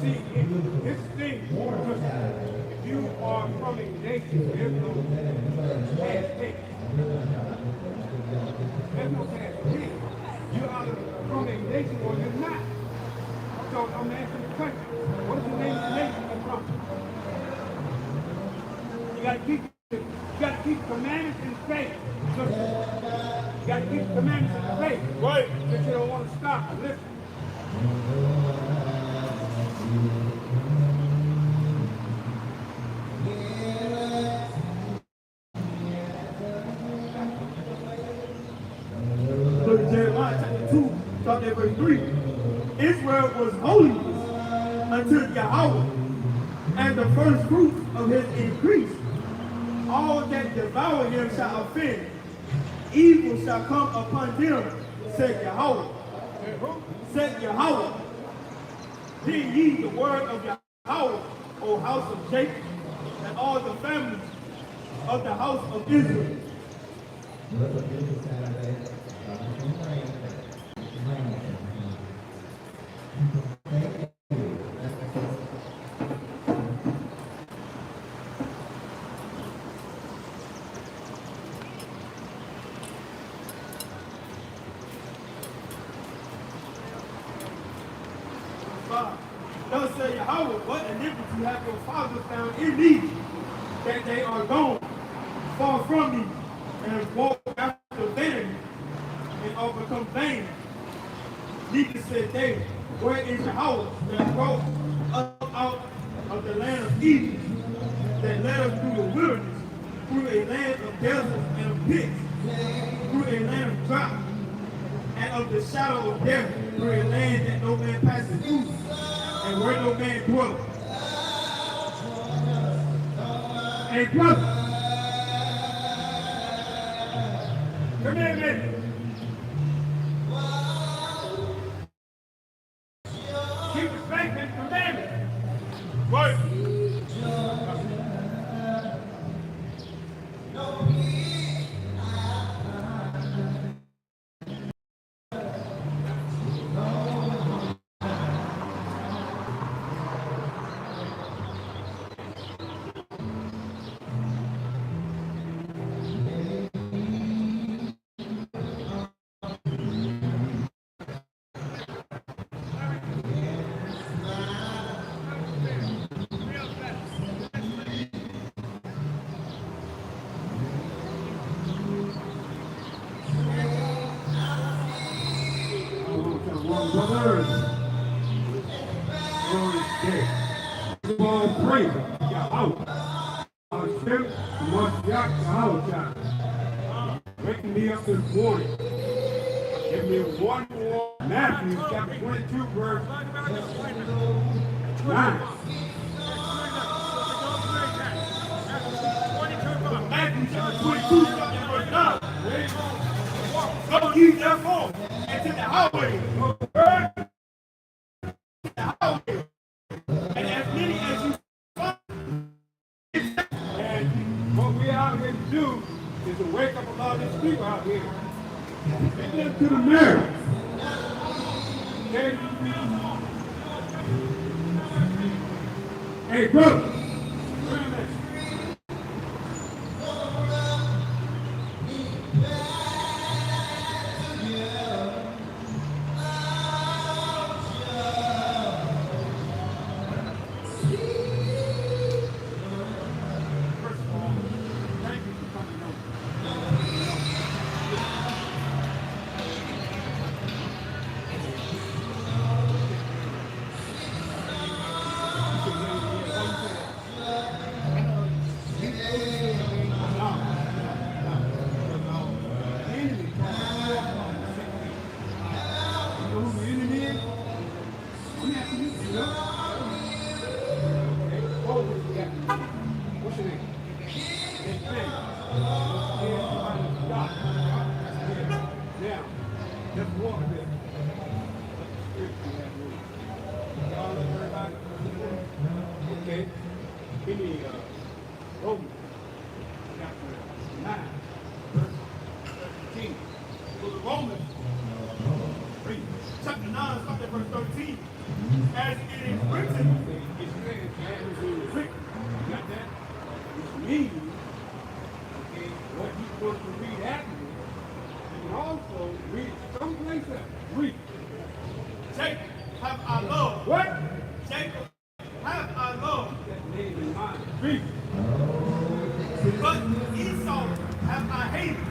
See, this thing, if you are from a nation, there's no past tense. There's no past tense. You're either from a nation or you're not. So I'm asking the question, what is the name of the nation you're from? You gotta keep commandments and faith. You gotta keep commandments and faith. Right. Because you don't want to stop and listen. Look at Jeremiah chapter 2, starting at verse 3. Israel was holiness unto Yahweh, and the first fruits of his increase. All that devour him shall offend. Evil shall come upon them, said Yahweh. Said Yahweh. Hear ye the word of Yahweh, O house of Jacob, and all the families of the house of Israel. Thus say Yahweh, what iniquity have your fathers found in me, that they are gone far from me, and walk after vanity, and are become vain. Neither said they, where is Yahweh that brought us out of the land of Egypt, that led us through the wilderness, through a land of deserts and of pits, through a land of drought, and of the shadow of death, through a land that no man passes through, and where no man dwelleth. And brother, come here, man. Keep respect and commandments. Right. Wake me up this morning. Give me one more. Matthew chapter 22, verse 9. Matthew chapter 22, verse 9. Go ye therefore into the highway, and as many as you find. And what we out here to do is to wake up a lot of these people out here. Take them to the mirror. Okay? Hey, brother. Wait a minute. Okay, give me Romans chapter 9, verse 13. So the Romans, chapter 9, start at verse 13. As it is written, Jacob have I loved. What? Jacob have I loved. That name in mind. Read. But Esau have I hated.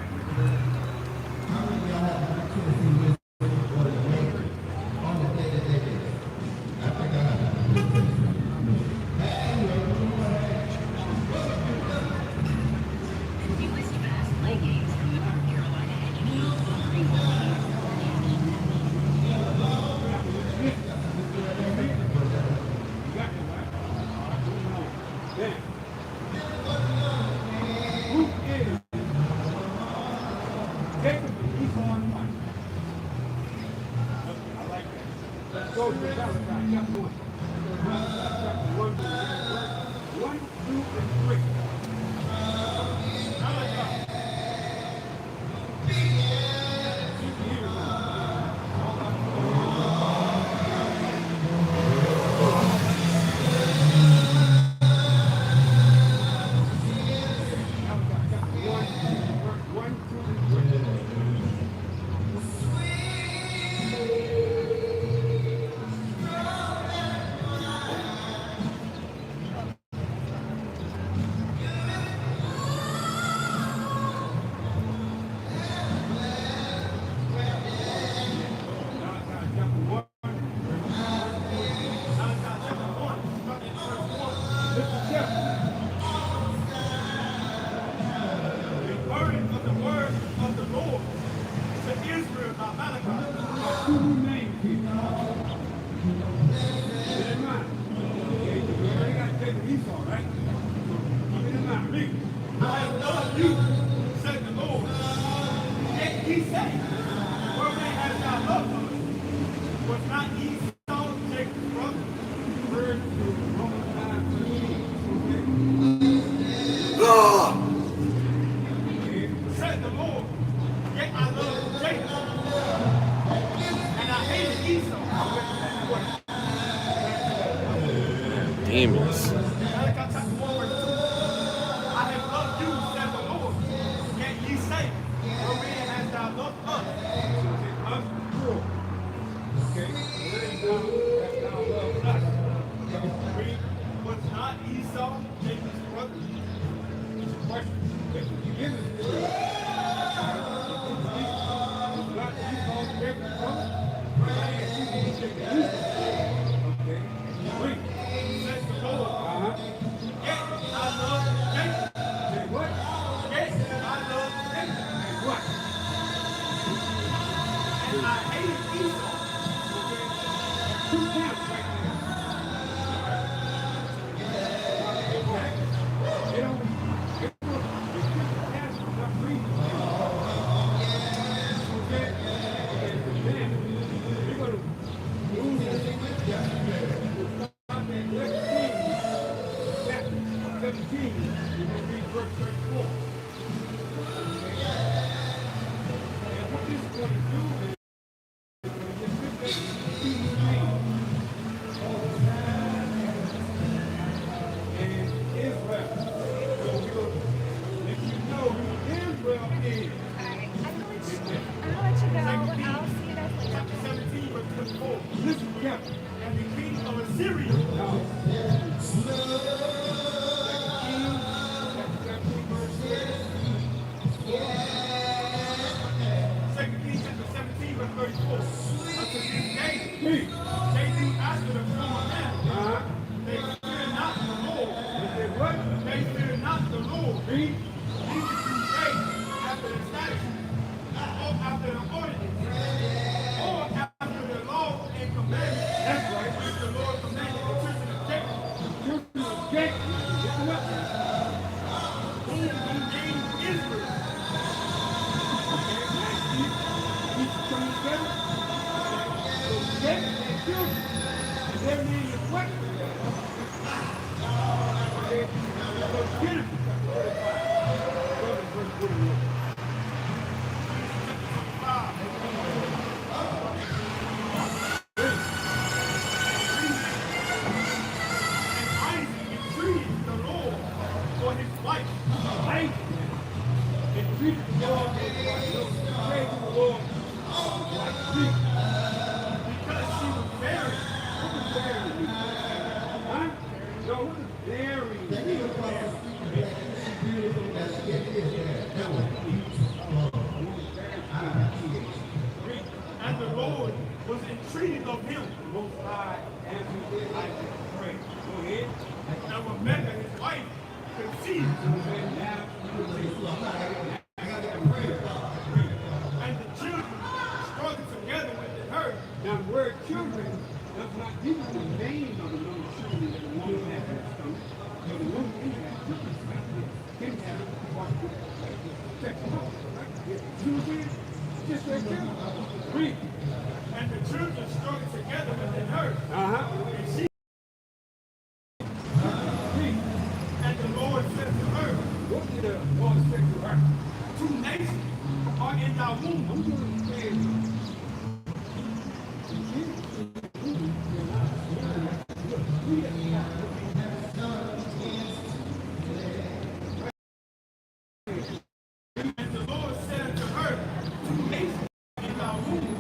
Demons. Because she was him. The Most High answered Isaac prayer. Go ahead. And Rebekah, his wife, conceived. Now you will take I got that prayer. And the children struggled together within her. Now the word children does not give you the name of the little children that the woman has in her stomach. So the woman can have children like this. Can have one check them out. Right? You see? Just right there. Read. And the children struggled together within her. And she and the Lord said to her, What did the Lord say to her? 2 nations are in thy womb. I'm going to say And the Lord said to her, 2 nations are in thy womb.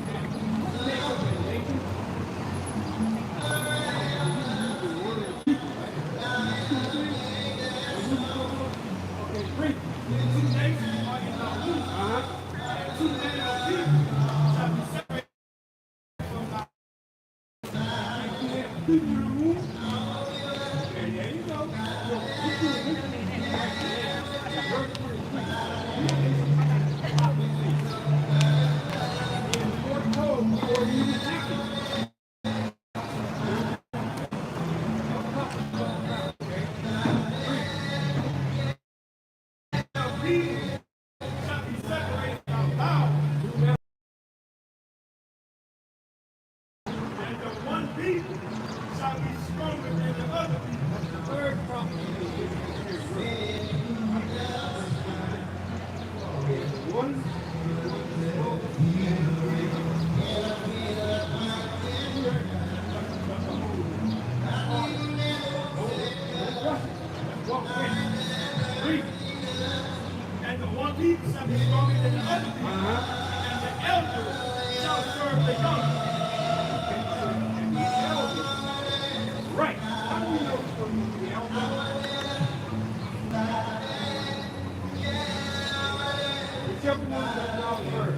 Shall be stronger than the other people. the third prophecy one and the one people shall be stronger than the other people. And the elders shall serve the young. right. How do we know it's going to be the elder? Whichever one that y'all heard.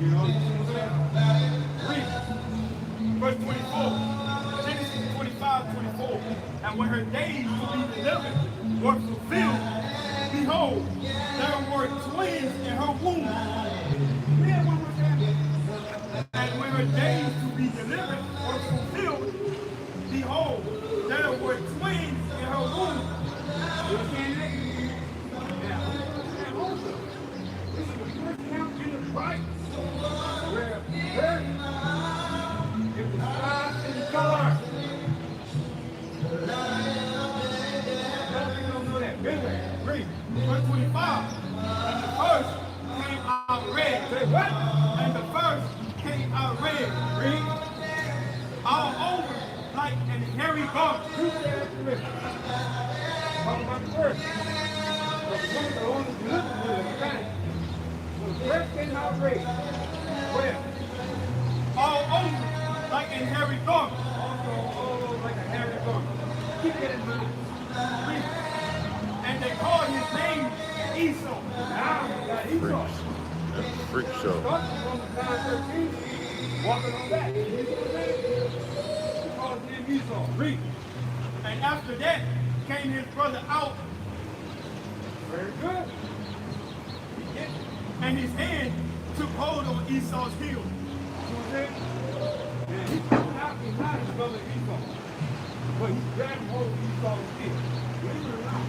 You know what I'm saying? Read. Verse 24. Genesis 25:24. And when her days to be delivered were fulfilled, behold, there were twins in her womb. Yeah, one more time. And when her days to be delivered were fulfilled, behold, there were twins in her womb. You understand that? Now, and also, this is the first count in the Bible where her is the size and the color. Don't know that. Good way. Read. Verse 25. And the first came out red. Say what? And the first came out red. Read. All over like an hairy garment. Who said that to me? Talk about the first. The one that only delivered was a friend. When the first came out red, where? All over like an hairy garment. Also, all like a hairy garment. Keep that in mind. Read. And they called his name Esau. Now, we got Esau. That's a freak show. Starting from John 13, walking on that. You know what I'm saying? He called his name Esau. Read. And after that came his brother out, Very good. and his hand took hold on Esau's heel. You know what I'm saying? And he's coming out behind his brother Esau. But he's grabbing hold of Esau's heel. Believe it or not,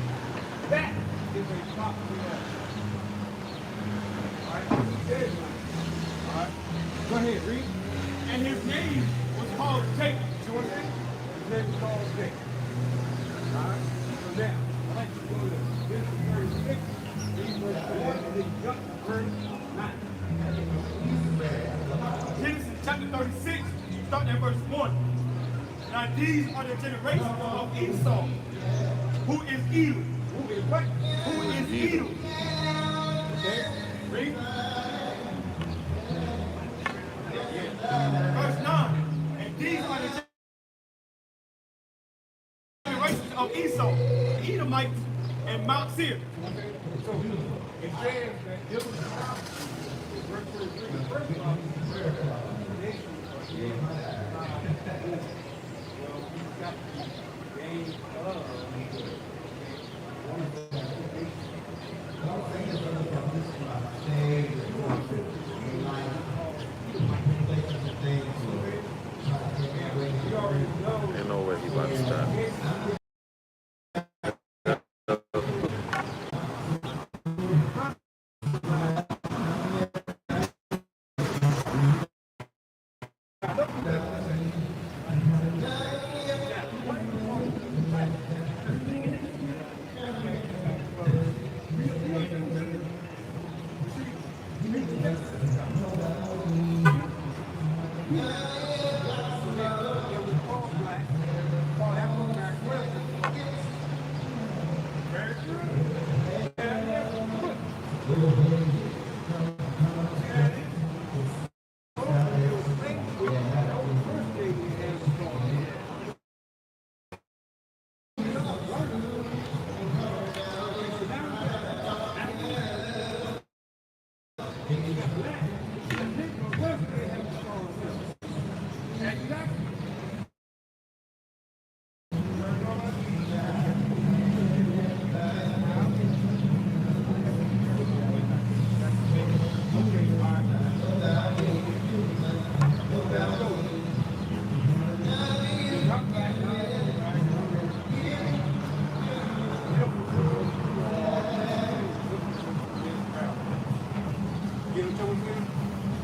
that is a prophecy of. All right, what he says now. All right, go ahead, read. And his name was called Jacob. You know what I'm saying? His name is called Jacob. All right, so now, I'd like to go to Genesis 36, read verse 4, and then jump to verse 9. Genesis chapter 36, starting at verse 1. Now these are the generations of Esau, who is Edom. Who is what? Who is Edom? Okay, read. Verse 9. And these are the generations of Esau, Edomites, and Mount Seir. Okay, so it says that this was the prophecy. Verse 33, first of all, nations are about to start.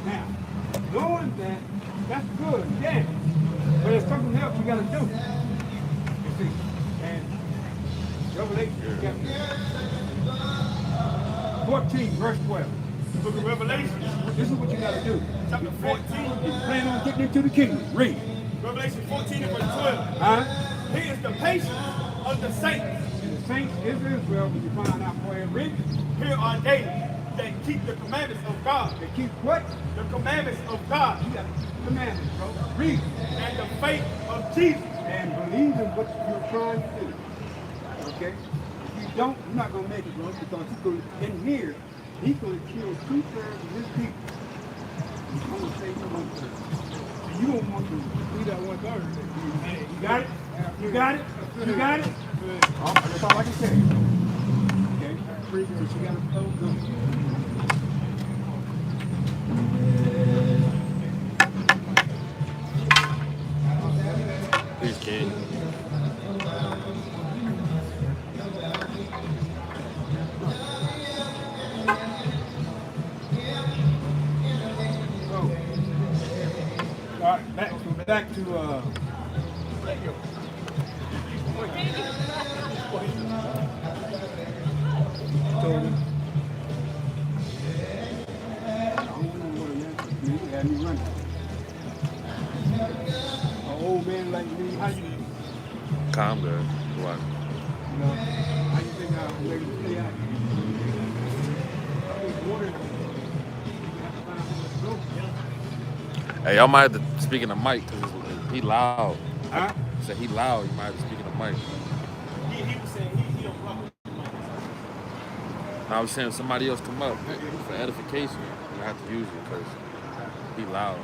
Now, knowing that, that's good, yeah. But there's something else you got to do. You see, and Revelation chapter 14, verse 12. Book of Revelation, This is what you got to do. chapter 14. You plan on getting into the kingdom. Read. Revelation 14 and verse 12. Huh? Here is the patience of the saints. And the saints is Israel, when you find out where it written. Here are they that keep the commandments of God. They keep what? The commandments of God. You got commandments, bro. Read. And the faith of Jesus. And believe in what you're trying to do. Okay? If you don't, you're not going to make it, bro, because he's going to, in here, he's going to kill 2/3 of his people. He's going to save the 1/3. And you don't want to do that 1/3. You got it? You got it? You got it? That's all I can tell you. Okay? Because you got to go. Please, kid. All right, back to had me running. An old man like me, how you, Calm down. What? you know, how you think I'm ready to stay out here? I was wondering, you have to find somewhere to go. Hey, y'all might have to speak in the mic because he loud. Huh? Said he loud. You might have to speak in the mic. He was saying he don't rock. Now I was saying somebody else come up for edification. You have to use it because he loud.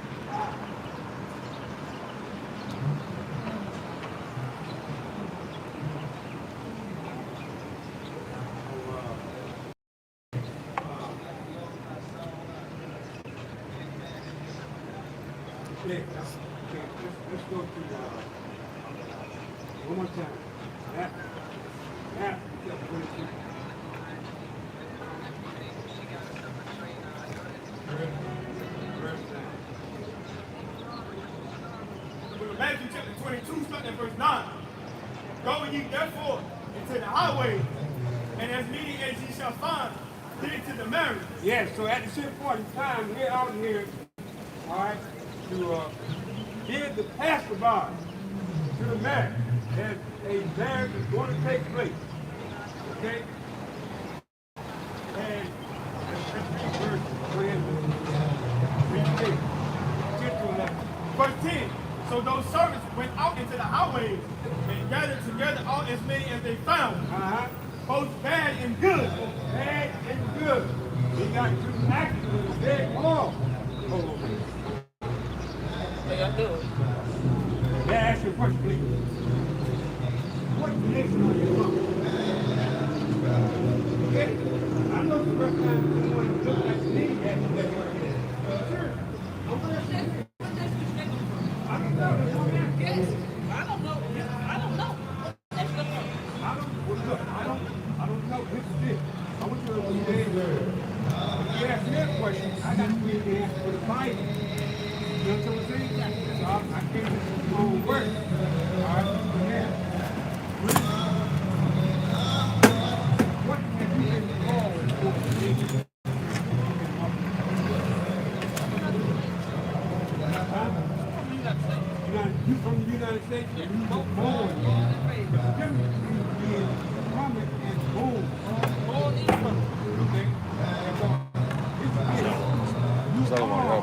Yeah, let's go to one more time. Chapter 22. Matthew chapter 22, starting at verse 9. Go ye therefore into the highways, and as many as ye shall find, get to the marriage. Yeah, so at the same point in time, we're out here, all right, to give the passerby to the marriage. There's a marriage that's going to take place. Okay? And let's read verse 10 to 11. Verse 10. So those servants went out into the highways and gathered together all as many as they found, both bad and good. Bad and good. We got two accidents dead wrong. May I ask you a question, please? What nation are you from? Okay? I know the first time someone looked at me and said, sure. I don't know. Yes, I don't know. I don't You from the United States and you were born here. The difference between being from it and born. Okay? Salam alaikum.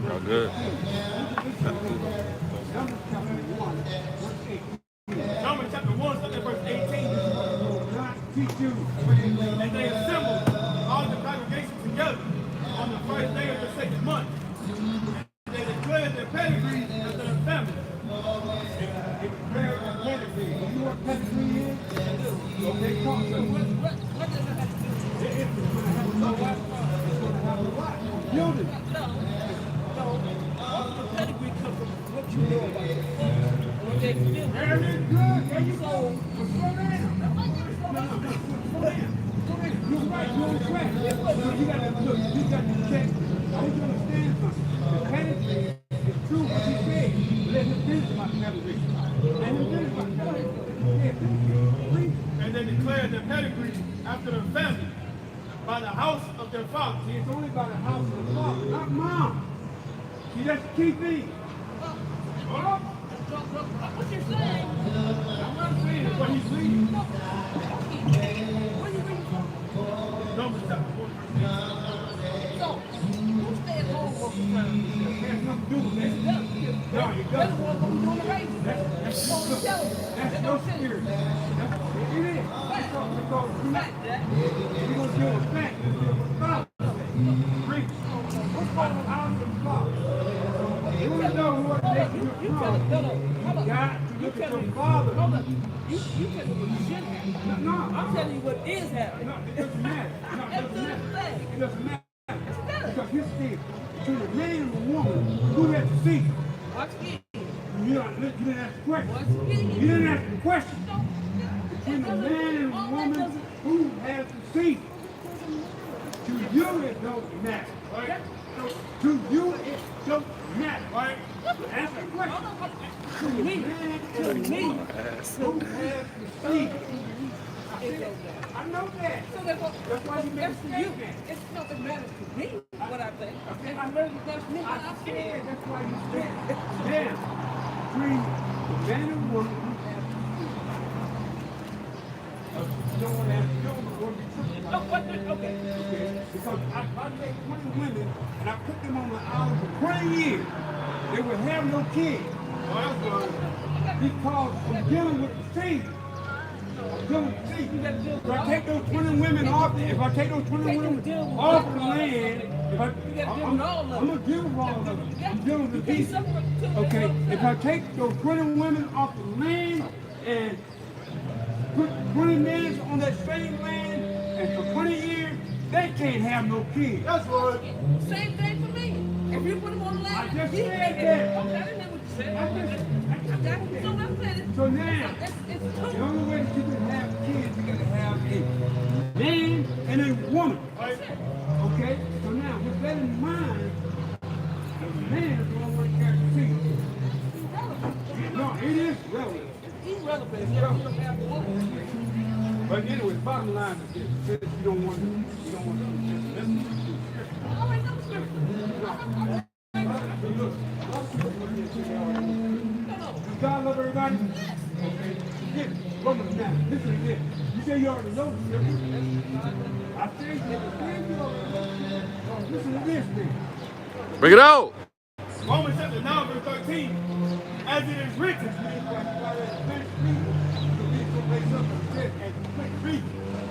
Y'all good? Numbers chapter 1, starting at verse 18. And they assembled all the congregation together on the first day of the second month. And they declared their pedigree after their family. You want pedigree in? Okay, talk to me. What does it have to do? It's going to have a what? It's going to have a what? Building. No. The pedigree comes from what you know about the folks, what they do. There it is, good. There you go. Slow down. You're right, you're on track. You got to check. I want you to understand something. The pedigree is true what he said. Let him finish my pedigree. Let him finish my pedigree. And they declared their pedigree after their family by the house of their father. See, it's only by the house of the father, not mom. See, that's the key thing. Hold up. What you're saying? I'm not saying it's what he's reading. Where you reading from? Numbers chapter 1, verse 18. So, who stay at home most of the time? It has nothing to do with that. No, it They're the doesn't. ones who doing the raising. That's no spirit. It is. Because you're not. You're going to deal with fact. You're going to deal with father. Read. What's called the house of the father? You want to know what makes you from. You got to look at your father. Hold up. You tell me what should happen. No, I'm telling you what is happening. no, it doesn't matter. No, it That's doesn't the matter. thing. It doesn't matter. Yes, it does. Because here's the thing. Between a man and a woman, who has the seat? Watch again. You didn't ask the question. Watch again. You didn't ask the question. No, Between a man and a all that woman, doesn't- who has the seat? To you, it don't matter. Right? To you, it don't matter. Right? Ask the question. To me, Man and a woman, who has the seat? I know that. So That's why you made a that's you. statement. It's not that matters to me what I think. Okay. I learned that's me what I I said said. that's why you said now. Between the man and woman, who has the seat. No one has no one will be tripping. No, what the, okay. Okay, because I take 20 women and I put them on the island for 20 years. They would have no kids. Because I'm dealing with the seed. I'm dealing with the seed. If I take those 20 women off, if I take those 20 women off the land, I'm gonna deal with all of them. I'm dealing with these. Okay, if I take those 20 women off the land and put 20 men on that same land, and for 20 years, they can't have no kids. That's right. Same thing for me. If you put them on the land, I just you said can't that. get it. Okay, I didn't know what you said. I just said So I'm saying So now, it's the two. only way that you can have kids, you gotta have a man and a woman. Right? Okay? So now, with that in mind, the man is the only one that carries the seed. No, it is relevant. It's irrelevant. If you don't have the woman. But anyway, bottom line is this: since you don't want to listen to I already know the scripture. Does God love everybody? Yes. Okay. Yes. Romans 9. Listen to this. You say you already know the scripture. I say you already know. Listen to this thing. Bring it out. Romans chapter 9, verse 13. As it is written,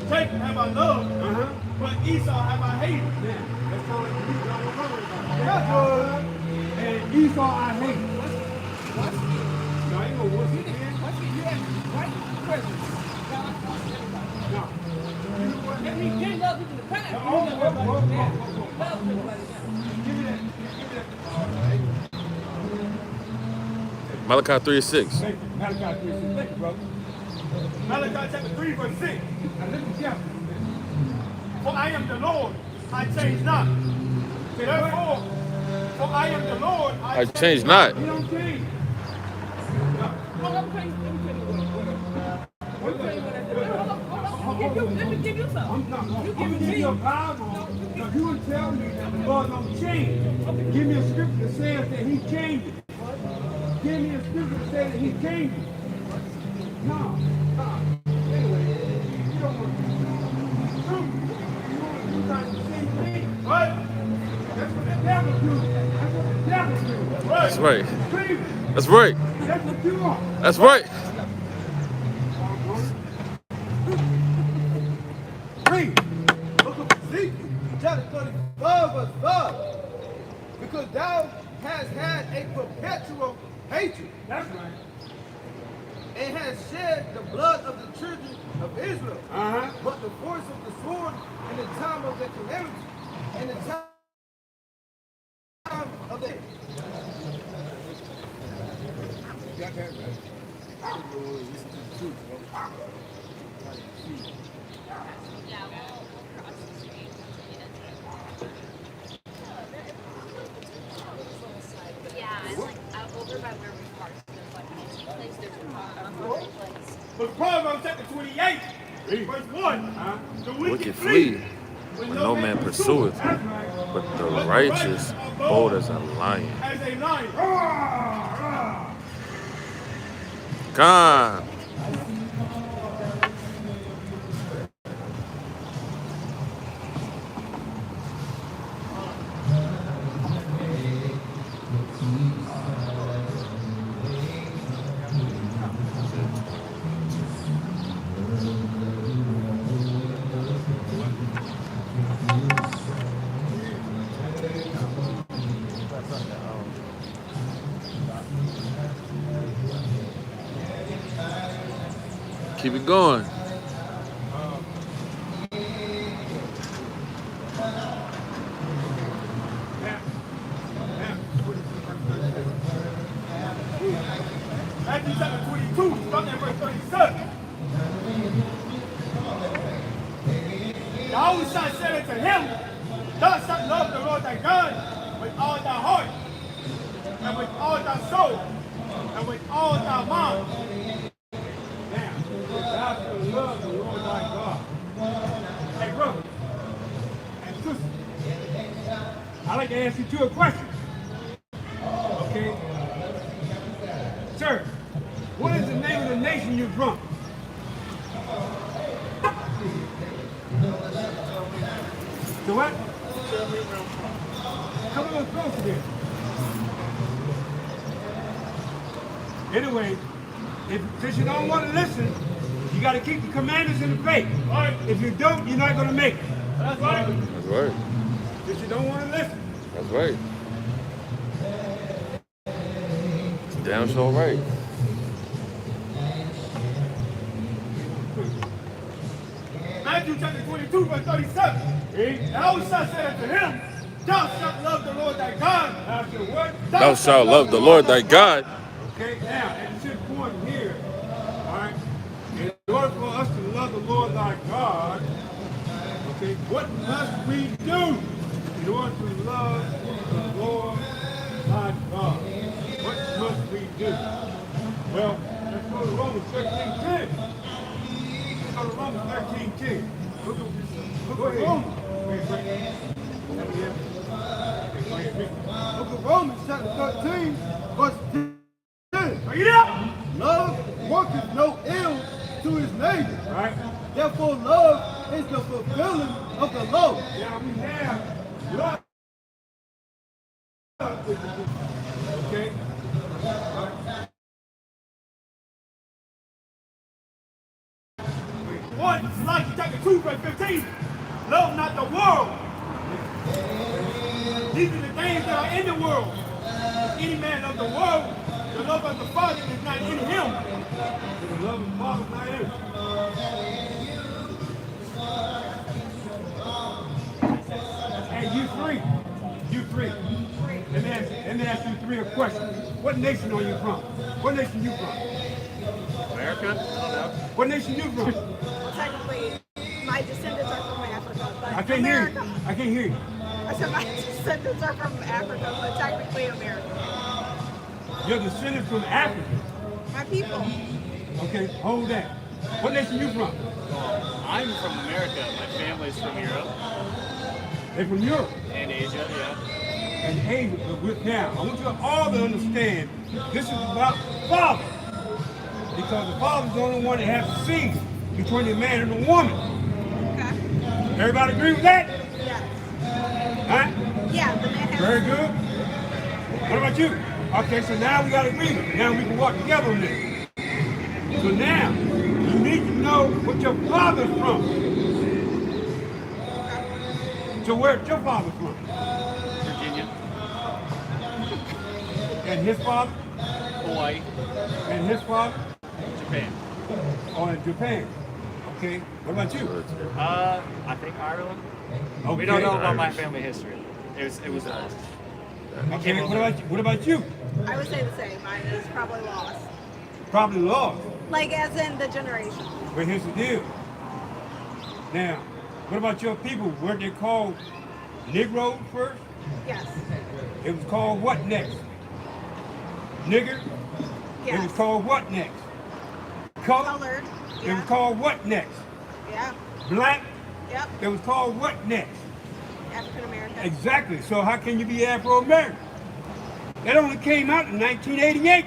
Jacob have I loved, but Esau have I hated. That's all you need. That's all. And Esau I hate. No, I ain't gonna work it. Watch it. You have right presence. God wants everybody. No. That means you didn't love people in the past. You love everybody now. Love everybody now. Give me that. Malachi 3:6. Thank you. Malachi 3:6. Thank you, brother. Malachi chapter 3, verse 6. Now listen carefully. For I am the Lord, I change not. Therefore, for I am the Lord, I change not. He don't change. Hold on, let me tell you what. Let me give you something. I'm You gonna give give me you a Bible because you would tell me that the Lord don't change. Give me a scripture that says that He changes. Give me a scripture that says that he changes. No. Anyway, you don't want to do truth. You want to try to deceive me. What? That's what the devil do. That's what the devil do. That's right. Cleveland. That's right. That's what you are. That's right. Read. Book of Ezekiel, chapter 35, verse 5. Because thou hast had a perpetual hatred That's right. and hast shed the blood of the children of Israel. Uh-huh. But the voice of the sword in the time of their calamity and the time of their... You got that right. I don't want to listen to the truth, bro. Yeah, well, across the street. Yeah, and like over by where we parked, there's like an antique place, there's a place. But Proverbs chapter 28, verse 1. The Wicked flee when no man pursueth, That's right. but the righteous bold as a lion. As a lion. God. Keep it going. Matthew chapter 22, starting at verse 37. Yahushua said unto him, thou shalt love the Lord thy God with all thy heart, and with all thy soul, and with all thy mind. Now, thou shalt love the Lord thy God. Hey, brother and sister, I'd like to ask you two a question. Okay? Sir, what is the name of the nation you're from? So what? Come a little closer here. Anyway, since you don't want to listen, you got to keep the commandments in the faith. All right. If you don't, you're not going to make it. That's right. That's right. Since you don't want to listen. That's right. It's damn sure right. Matthew chapter 22, verse 37. Yahushua said unto him, thou shalt love the Lord thy God. After what? Thou shalt love the Lord thy God. Okay, now, and it's important here, all right, in order for us to love the Lord thy God, okay, what must we do in order to love the Lord thy God? What must we do? Well, let's go to Romans 13:10. Let's go to Romans 13:10. Look at Romans. Book of Romans chapter 13, verse 10. Bring it up! Love worketh no ill to his neighbor. Right? Therefore, love is the fulfilling of the law. Now we have love. Okay? One, Malachi chapter 2, verse 15. Love not the world. These are the things that are in the world. If any man love the world, the love of the Father is not in him. The love of Father is not in it. Hey, you three. You three. Let me ask you three a question. What nation are you from? What nation you from? America? I don't know. What nation you from? Well, technically, my descendants are from Africa, but I can't hear America. you. I can't hear you. I said my descendants are from Africa, but technically America. You're descended from Africa. My people. Okay, hold that. What nation you from? I'm from America. My family's from Europe They from Europe. and Asia, yeah. and able to with now. I want you all to understand this is about father. Because the father is the only one that has the seed between the man and the woman. Okay. Everybody agree with that? Yes. Huh? Yeah, the man has. Very good. What about you? Okay, so now we got agreement. Now we can work together on this. So now, you need to know what your father's from. So where's your father from? Virginia, And his father? Hawaii, And his father? Japan. Oh, in Japan. Okay. What about you? I think Ireland. Okay. We don't know about my family history. It was lost. Okay. What about you? I would say the same. Mine is probably lost. Probably lost. Like as in the generation. But here's the deal. Now, what about your people? Weren't they called Negroes first? Yes. It was called what next? Nigger? It Yes. was called what next? Color? Colored. It was Yeah. called what next? Yeah. Black? Yep. It was called what next? African American. Exactly. So how can you be Afro-American? That only came out in 1988.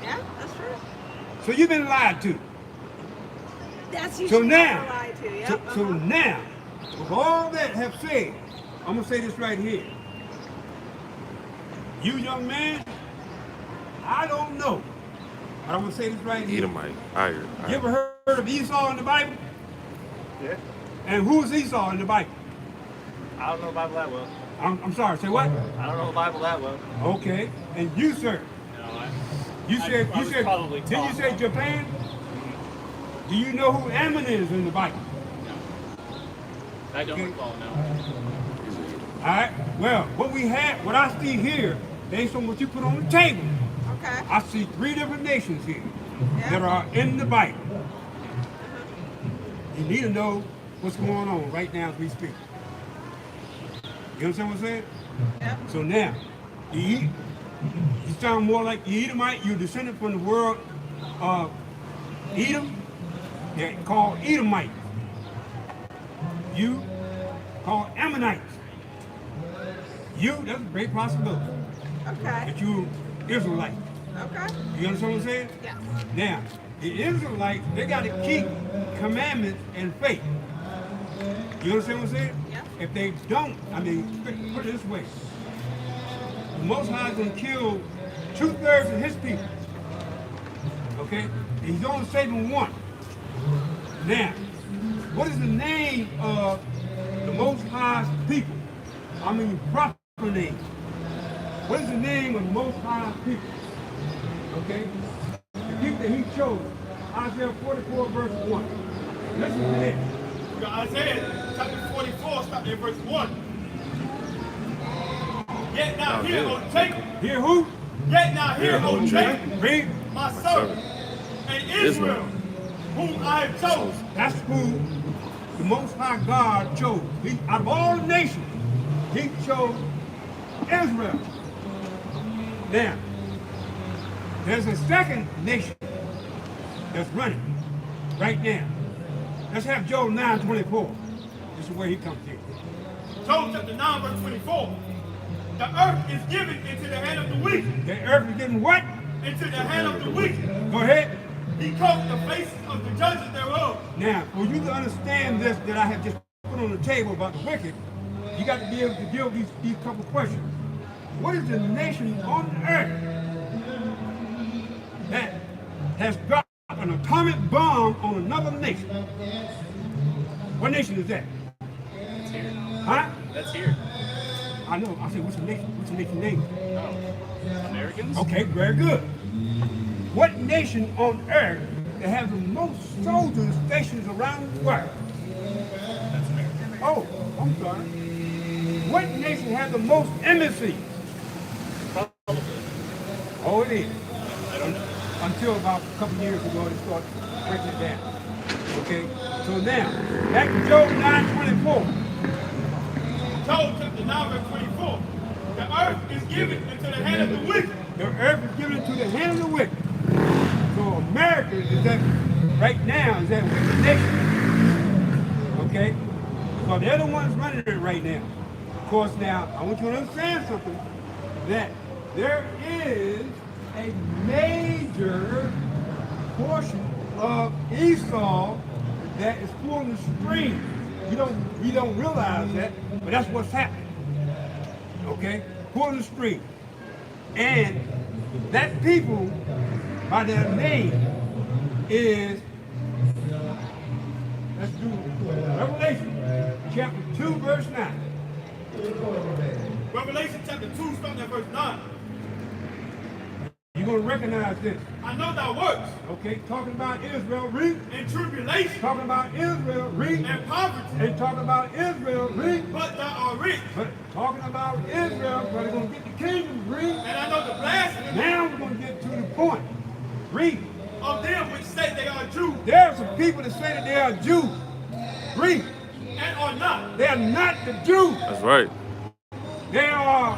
Yeah, that's true. So you've been lied to. That's you So should now, never lie to. Yep. so now, with all that have said, I'm gonna say this right here. You young man, I don't know, but I'm gonna say this right here. Edomite. Iron. You ever heard of Esau in the Bible? Yeah. And who's Esau in the Bible? I don't know the Bible that well. I'm sorry, say what? I don't know the Bible that well. Okay. And you, sir? No, You I said, was probably didn't you taught. say Japan? Do you know who Ammon is in the Bible? I don't recall, no. All right. Well, what I see here, based on what you put on the table, Okay. I see 3 different nations here Yeah. that are in the Bible. You need to know what's going on right now as we speak. You understand what I'm saying? Yep. So now, you sound more like the Edomite. You're descended from the world of Edom. They're called Edomites. You called Ammonites. That's a great possibility Okay. that you Israelite. Okay. You understand what I'm saying? Yes. Now, the Israelites, they got to keep commandments and faith. You understand what I'm saying? Yeah. If they don't, put it this way. The Most High is going to kill 2/3 of his people. Okay? And he's only saving one. Now, what is the name of the Most High's people? Proper name. What is the name of the Most High's people? Okay? The people that he chose. Isaiah 44, verse 1. Listen to this. You got Isaiah chapter 44, starting at verse 1. Yet now hear, O Jacob. Hear who? Yet now hear, O Jacob, Read. my servant, and Israel, whom I have chosen. That's who the Most High God chose. Out of all nations, he chose Israel. Now, there's a second nation that's running right now. Let's have Joel 9:24. This is where he comes in. Job chapter 9, verse 24. The earth is given into the hand of the wicked. The earth is getting what? Into the hand of the wicked. Go ahead. He covered the faces of the judges thereof. Now, for you to understand this that I have just put on the table about the wicked, you got to be able to deal with these couple questions. What is the nation on earth that has dropped an atomic bomb on another nation? What nation is that? That's here. Huh? That's here. I know. I said, what's the nation? What's the nation name? Oh. Americans? Okay, very good. What nation on earth that has the most soldiers stationed around the world? That's America. Oh, I'm sorry. What nation has the most embassies? Probably. Oh, it is. I don't know. Until about a couple years ago, they started breaking it down. Okay? So now, back to Job 9:24. Job chapter 9, verse 24. The earth is given into the hand of the wicked. The earth is given into the hand of the wicked. So America is that, right now, is that wicked nation. Okay? So they're the ones running it right now. course, now, I want you to understand something, that there is a major portion of Esau that is pulling the strings. You don't realize that, but that's what's happening. Okay? Pulling the string. And that people, by their name, is, let's do Revelation chapter 2, verse 9. Revelation chapter 2, starting at verse 9. You're going to recognize this. I know thy works. Okay, talking about Israel, read. In tribulation. Talking about Israel, read. And poverty. And talking about Israel, read. But thou art rich. But talking about Israel, but they're going to get the kingdom, read. And I know the blasphemy. Now we're going to get to the point. Read. Of them which say they are Jews. There are some people that say that they are Jews. Read. And are not. They are not the Jews. That's right. They are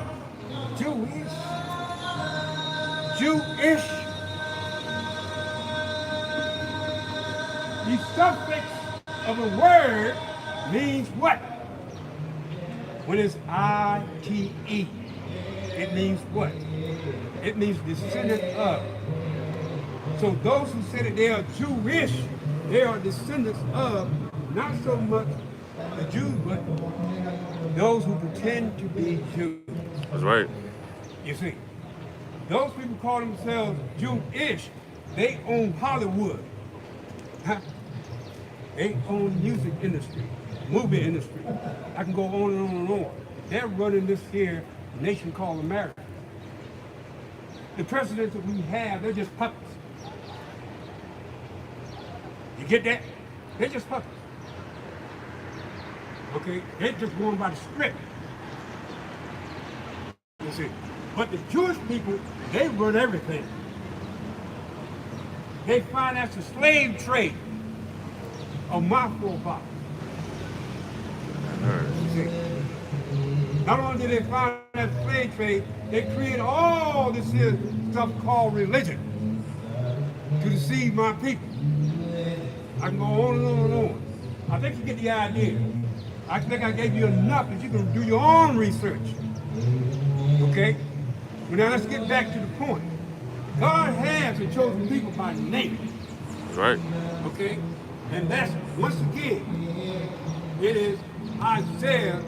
Jewish. Jewish. The suffix of a word means what? When it's I-T-E, it means what? It means descendant of. So those who say that they are Jewish, they are descendants of not so much the Jews, but those who pretend to be Jews. That's right. You see, those people call themselves Jewish, they own Hollywood. Huh? They own music industry, movie industry. I can go on and on and on. They're running this here nation called America. The presidents that we have, they're just puppets. You get that? They're just puppets. Okay? They're just going by the script. You see? But the Jewish people, they run everything. They finance the slave trade of my forefathers. You see? Not only did they finance the slave trade, they created all this here stuff called religion to deceive my people. I can go on and on and on. I think you get the idea. I think I gave you enough that you can do your own research. Okay? Well, now let's get back to the point. God has a chosen people by name. That's right. Okay? And that's, once again, it is Isaiah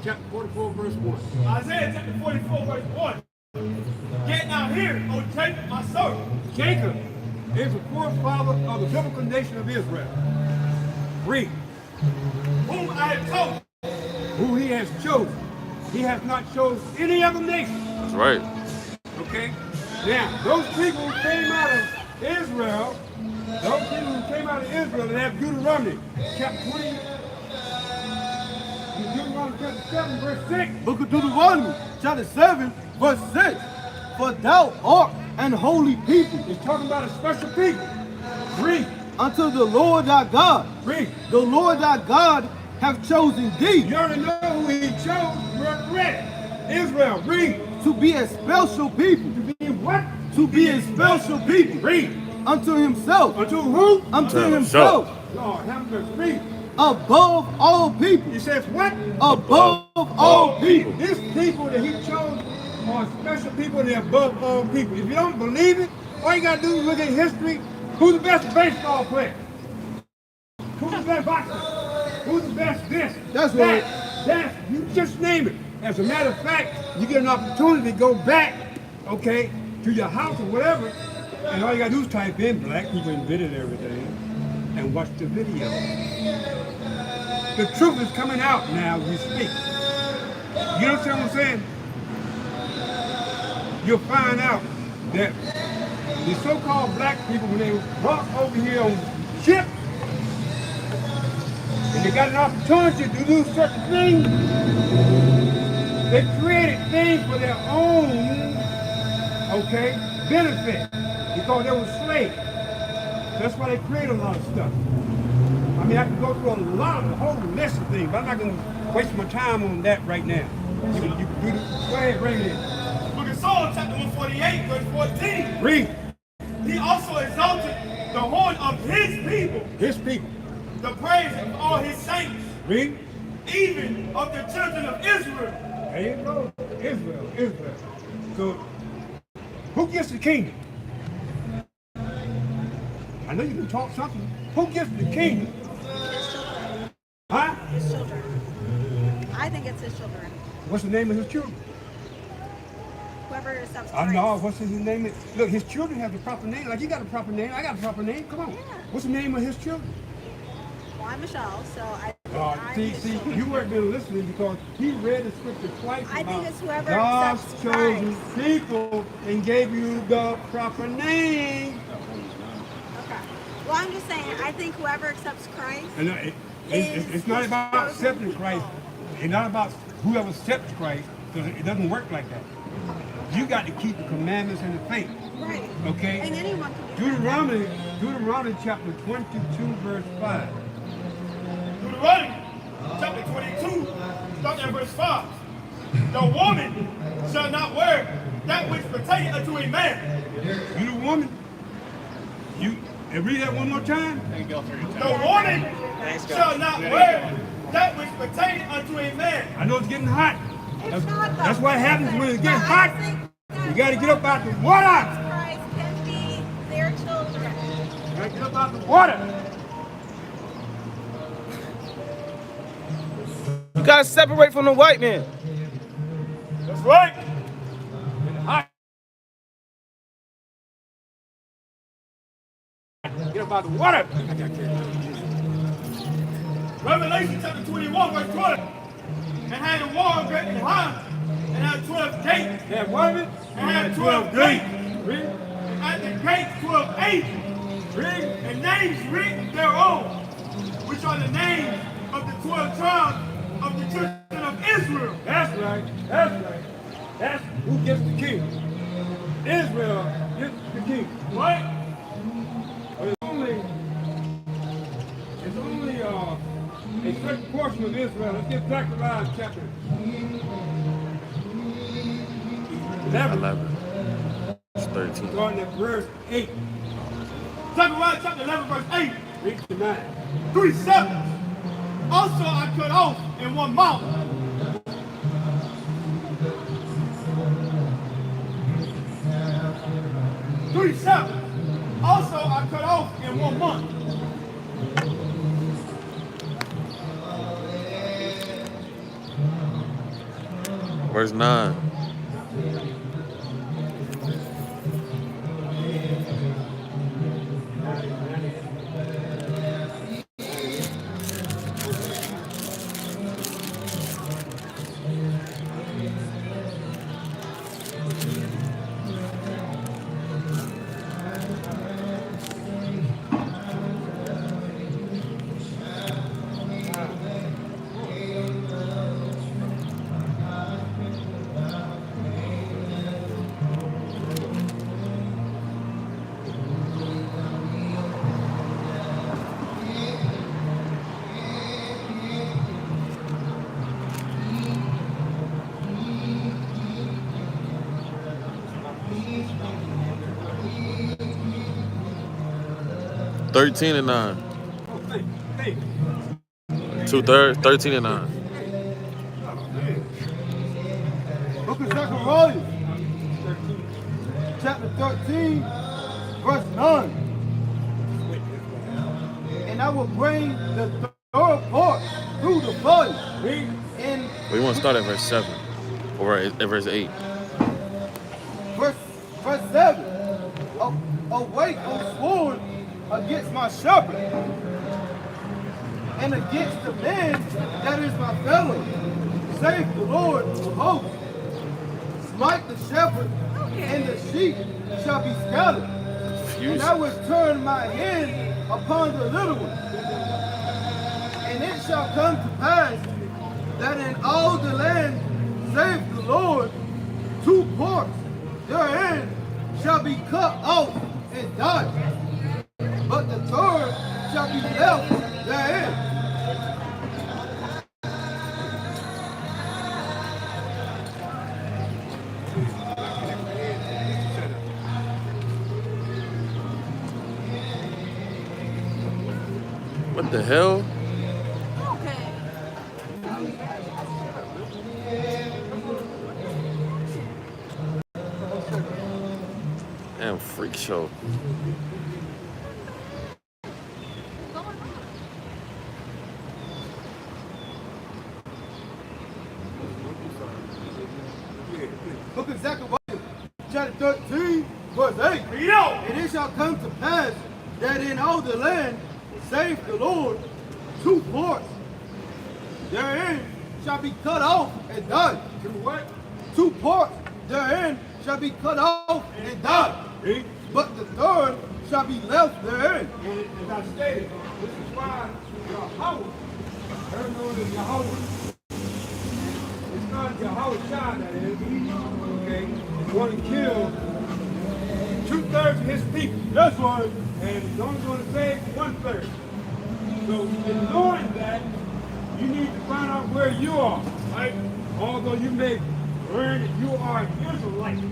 chapter 44, verse 1. Isaiah chapter 44, verse 1. Get now here, O Jacob, my servant. Jacob is the forefather of the biblical nation of Israel. Read. Whom I have chosen. Who he has chosen. He has not chosen any other nation. That's right. Okay? Now, those people who came out of Israel, that have Deuteronomy, chapter 20, Deuteronomy chapter 7, verse 6. Book of Deuteronomy, chapter 7, verse 6. For thou art an holy people. It's talking about a special people. Read. Unto the Lord thy God. Read. The Lord thy God have chosen thee. You already know who he chose. We're ready. Israel. Read. To be a special people. To be what? To be a special people. Read. Unto himself. Unto who? Unto himself. Lord, have mercy. Read. Above all people. He says what? Above all people. This people that he chose are special people. They're above all people. If you don't believe it, all you got to do is look at history. Who's the best baseball player? Who's the best boxer? Who's the best this? That's right. That's, you just name it. As a matter of fact, you get an opportunity to go back, okay, to your house or whatever, and all you gotta do is type in black people invented everything and watch the video. The truth is coming out now as we speak. You understand what I'm saying? You'll find out that the so-called black people, when they brought over here on ships, and they got an opportunity to do certain things, they created things for their own, okay, benefit, because they were slaves. That's why they created a lot of stuff. I mean, I can go through a whole list of things, but I'm not going to waste my time on that right now. You can do this. Go ahead, bring it in. Book of Psalms, chapter 148, verse 14. Read. He also exalted the horn of his people. His people. The praise of all his saints. Read. even of the children of Israel. There you go. Israel. So, who gets the kingdom? I know you can talk something. Who gets the kingdom? His children. Huh? His children. I think it's his children. What's the name of his children? Whoever accepts I Christ. know. What's his name? Look, his children have the proper name. Like, you got a proper name. I got a proper name. Come on. Yeah. What's the name of his children? Well, I'm Michelle, so I think I'm See, his children. you weren't been listening because he read the scripture twice I think about it's whoever God's accepts chosen Christ. people and gave you the proper name. Okay. Well, I'm just saying, I think whoever accepts Christ. And it's not about accepting Christ. It's not about whoever accepts Christ, because it doesn't work like that. You got to keep the commandments and the faith. Right. Okay? And anyone can do that. Deuteronomy chapter 22, verse 5. Deuteronomy chapter 22, starting at verse 5. The woman shall not wear that which pertaineth unto a man. You the woman? And read that one more time. Thank y'all for your The time. woman shall not wear that which pertaineth unto a man. I know it's getting hot. It's not though. That's what happens when it gets I hot. think that You got to get up out the water. Christ can be their children. You got to get up out the water. You gotta separate from the white man. That's right. Get up out the water. Revelation chapter 21, verse 12. And had a wall great and high, and had 12 gates. Yeah, what of it? And had 12 gates. And at the gates 12 angels. And names written thereon, which are the names of the 12 tribes of the children of Israel. That's right. That's who gets the kingdom. Israel gets the kingdom. Right? But it's only a certain portion of Israel. Let's get Zechariah chapter 11. It's 13. Starting at verse 8. Zechariah chapter 11, verse 8. Read to 9. 3 sevens. Also I cut off in one month. Also I cut off in 1 month. Verse 9. Thirteen and 9. Hey. 2/3. 13 and 9. Book of Zechariah, chapter 13, verse 9. And I will bring the third part through the body. And We want to start at verse 7. Or at verse 8. verse 7. Awake, O sword, against my shepherd, and against the man that is my fellow, saith the Lord of hosts. Smite the shepherd, and the sheep shall be scattered. And I will turn my hand upon the little one. And it shall come to pass that in all the land, saith the Lord, 2 parts therein shall be cut off and die, but the third shall be left therein. What the hell? Okay. Damn freak show. Book of Zechariah, chapter 13, verse 8. Read out. And it shall come to pass that in all the land, saith the Lord, 2 parts therein shall be cut off and died. 2 what? 2 parts therein shall be cut off and died. Read. But the third shall be left therein. And as I stated, this is why Yahweh, they're known as Yahweh. It's not Yahweh Shah that is. Okay. Want to kill 2/3 of his people. That's right. And he's only going to save 1/3. So in knowing that, you need to find out where you are, right? Although you may learn that you are an Israelite.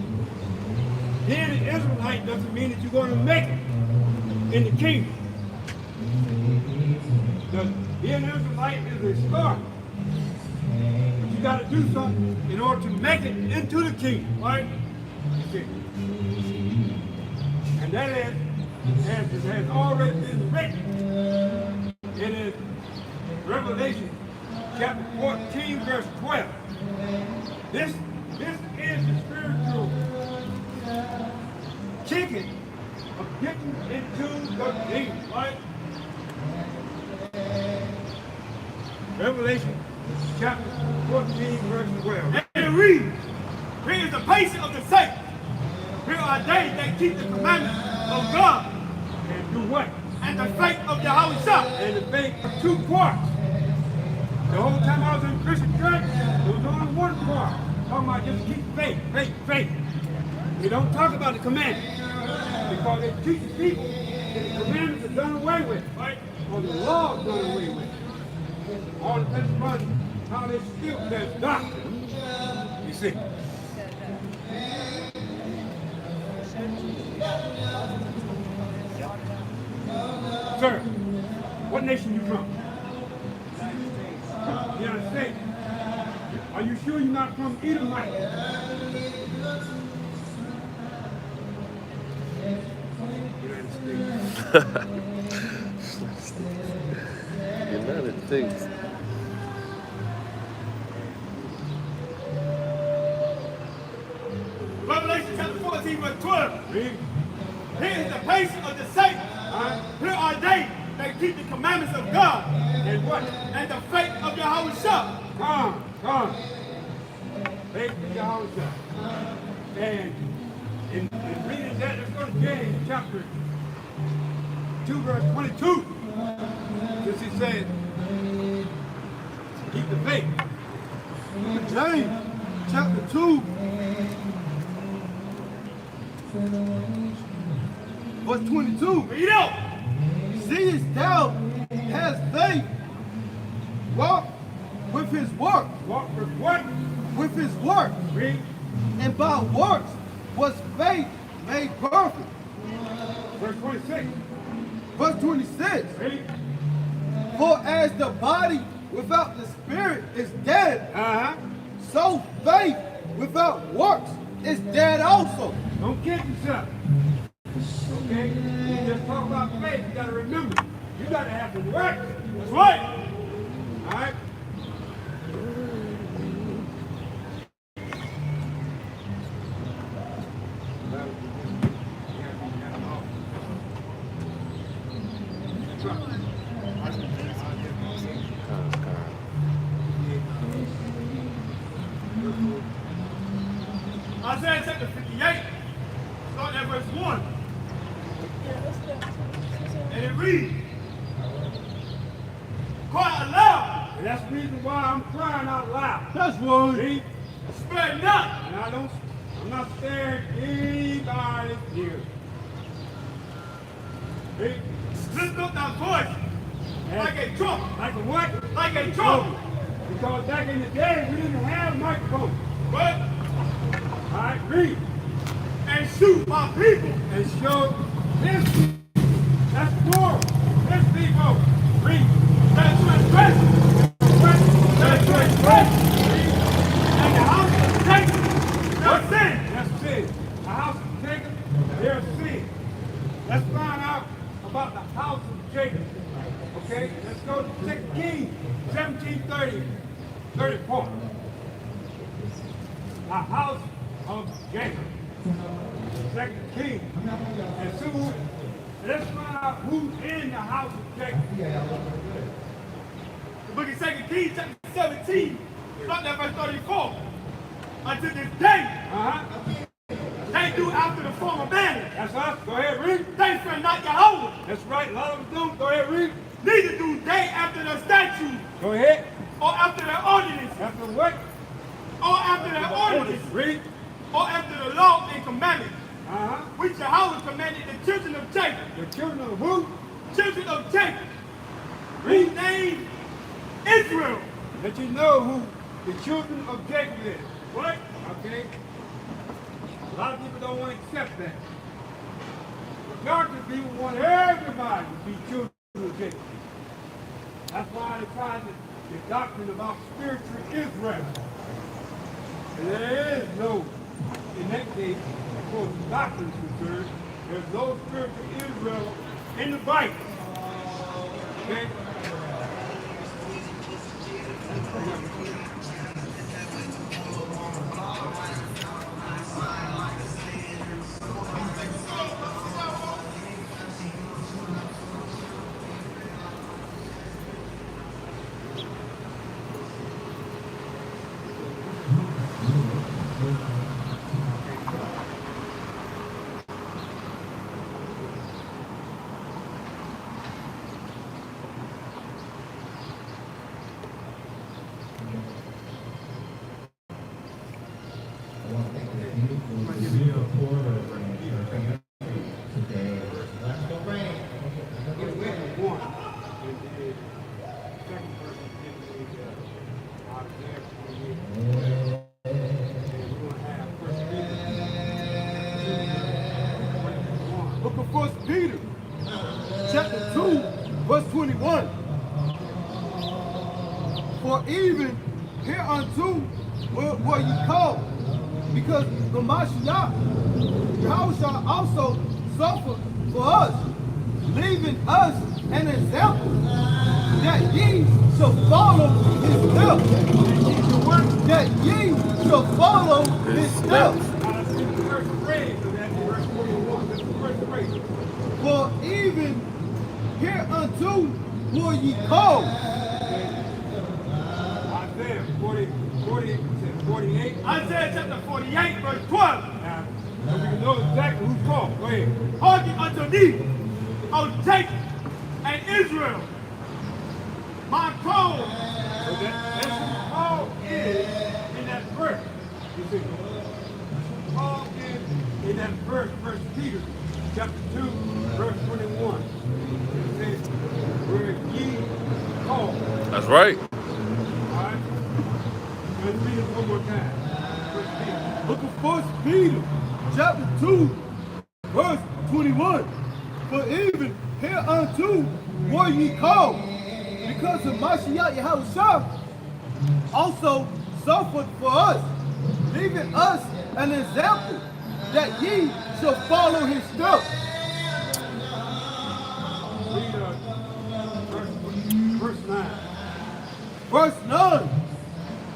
Being an Israelite doesn't mean that you're going to make it in the kingdom. Because being an Israelite is a start. But you got to do something in order to make it into the kingdom, right? Okay. And that is, as it has already been written, it is Revelation chapter 14, verse 12. This is the spiritual ticket of getting into the kingdom, right? Revelation chapter 14, verse 12. And it reads, here is the patience of the saints. Here are they that keep the commandments of God. And do what? And the faith of Yahweh Shah. And the faith of 2 parts. The whole time I was in Christian church, it was only 1 part. Talking about just keep faith, faith, faith. We don't talk about the commandments. Because they teach the people that the commandments are done away with, right? Or the law is done away with. All depends upon how they still their doctrine. You see. Sir, what nation you from? The United States. Are you sure you're not from Edomite? United States. Revelation chapter 14, verse 12. Read. Here is the patience of the saints. Here are they that keep the commandments of God. And what? And the faith of Yahweh Shah. Come. Faith of Yahweh Shah. And in reading that, let's go to James chapter 2, verse 22. Since he said, keep the faith. James chapter 2, verse 22. Read out. Seest thou hast faith, walk with his work. Walk with what? With his work. Read. And by works was faith made perfect. Verse 26. Verse 26. Read. For as the body without the spirit is dead, so faith without works is dead also. Don't kid yourself. Okay? You just talk about faith. You gotta remember. You gotta have the work. That's right. Alright? Isaiah chapter 58, start at verse 1. And it reads, cry aloud. And that's the reason why I'm crying out loud. That's right. See? Spare not. And I'm not sparing anybody here. See? Lift up thy voice like a trumpet. Like a what? Like a trumpet. Because back in the day, we didn't have microphones. But I read. And shoot my people. And show his people. That's plural. His people. Read. That transgression. That transgression. Read. And the house of Jacob. That's sin. That's sin. The house of Jacob. their sin. Let's find out about the house of Jacob. Okay, let's go to 2 Kings 17:34. The house of Jacob. 2 Kings. And so let's find out who's in the house of Jacob. The book of 2 Kings chapter 17, starting at verse 34. Until this day, they do after the former manner. That's us. Go ahead, read. They fear not Jehovah. That's right. A lot of them don't. Go ahead, read. Neither do they after their statutes. Go ahead. Or after their ordinances. After what? Or after their ordinances. Read. Or after the law and commandments. Which Jehovah commanded the children of Jacob. The children of who? Children of Jacob. Whose name Israel. Let you know who the children of Jacob is. What? Okay. A lot of people don't want to accept that. Majority of people want everybody to be children of Jacob. That's why they try the doctrine about spiritual Israel. And there is no, in that case, as far as the doctrine is concerned, there's no spiritual Israel in the Bible. Okay? Book of 1 Peter, chapter 2, verse 21. For even hereunto were ye called, because the Mashiach, Yahushua also suffered for us, leaving us an example that ye shall follow his steps. That ye shall follow his steps. For even hereunto were ye called. Isaiah 48. Isaiah chapter 48, verse 12. Now, so we can know exactly who's called. Go ahead. Hearken unto me, O Jacob and Israel, my call. So that's who Paul is in that verse. You see, Paul is in that verse, 1 Peter chapter 2, verse 21. It says, where ye called. That's right. All right? Let's read it one more time. Book of 1 Peter, chapter 2, verse 21. For even hereunto were ye called, because of Mashiach Yahushua also suffered for us, leaving us an example that ye shall follow his steps. Read verse 9. Verse 9.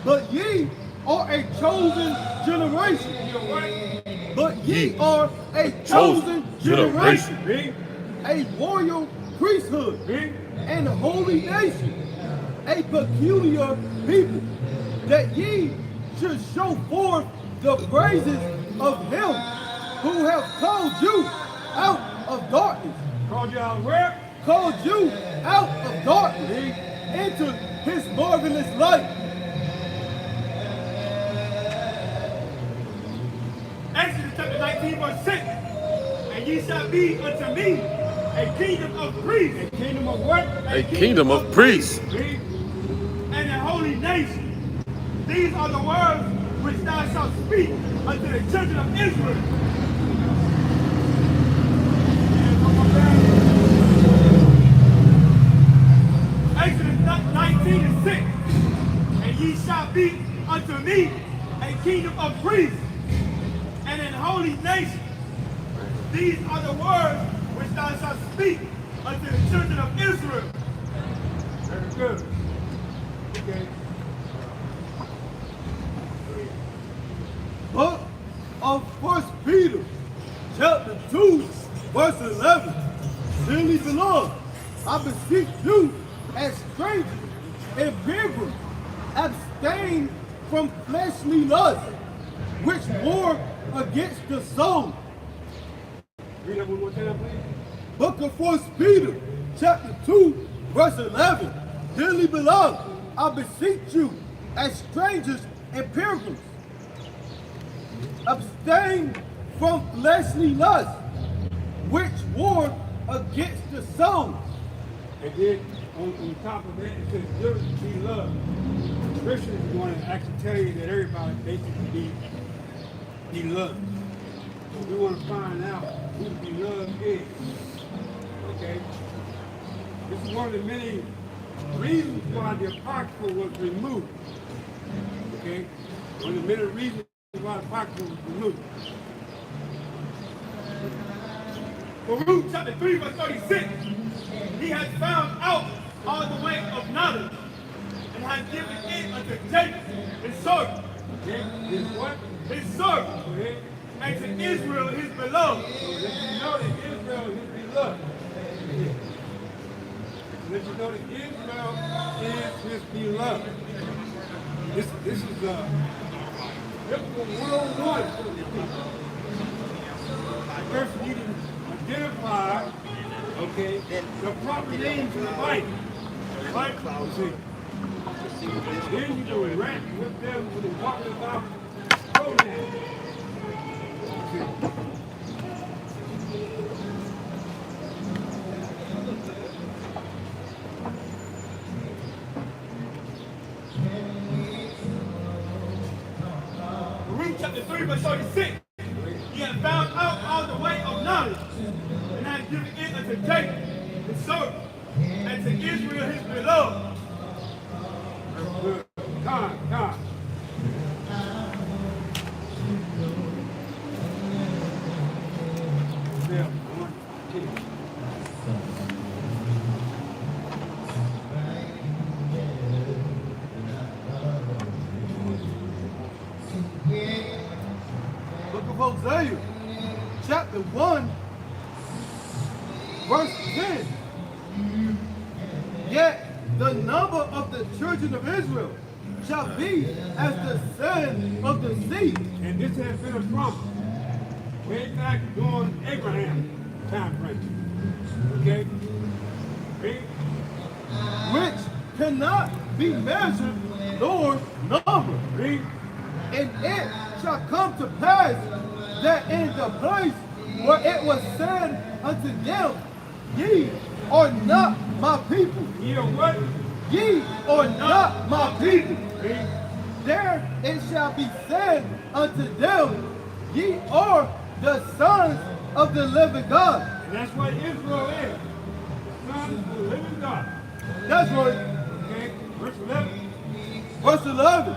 But ye are a chosen generation. But ye are a chosen generation. A royal priesthood. And a holy nation. A peculiar people. That ye should show forth the praises of him who have called you out of darkness. Called you out of where? Called you out of darkness into his marvelous light. Exodus chapter 19, verse 6. And ye shall be unto me a kingdom of priests. A kingdom of what? A kingdom of priests. And a holy nation. These are the words which thou shalt speak unto the children of Israel. Exodus 19 and 6. And ye shall be unto me a kingdom of priests and an holy nation. These are the words which thou shalt speak unto the children of Israel. Very good. Okay. Book of 1 Peter, chapter 2, verse 11. Dearly beloved, I beseech you as strangers and pilgrims, abstain from fleshly lusts, which war against the soul. Read that one more time, please. Book of 1 Peter, chapter 2, verse 11. Dearly beloved, I beseech you as strangers and pilgrims, abstain from fleshly lusts, which war against the soul. And then on top of that, it says, dearly beloved. Christians want to actually tell you that everybody basically be beloved. We want to find out who beloved is. Okay? This is one of the many reasons why the apocryphal was removed. Okay? One of the many reasons why the apocryphal was removed. Baruch chapter 3, verse 36. He has found out all the way of knowledge and has given it unto Jacob, his servant. Okay? His what? His servant. Okay? And to Israel, his beloved. So let you know that Israel is his beloved. Let you know that Israel is his beloved. This is biblical 101 for the people. First, you need to identify, okay, the proper names in the Bible. Right? See. Then you go rant with them when they're talking about pronouns. Read chapter 3, verse 36. He had found out all the way of knowledge, and had given it unto Jacob, his servant, and to Israel, his beloved. Time. Book of Hosea, chapter 1, verse 10. Yet the number of the children of Israel shall be as the sand of the sea. And this has been a promise way back during Abraham time frame. Okay? Read. Which cannot be measured nor numbered. Read. And it shall come to pass that in the place where it was said unto them, ye are not my people. Ye are what? Ye are not my people. Read. There it shall be said unto them, ye are the sons of the living God. And that's what Israel is. The sons of the living God. That's right. Okay? Verse 11. Verse 11.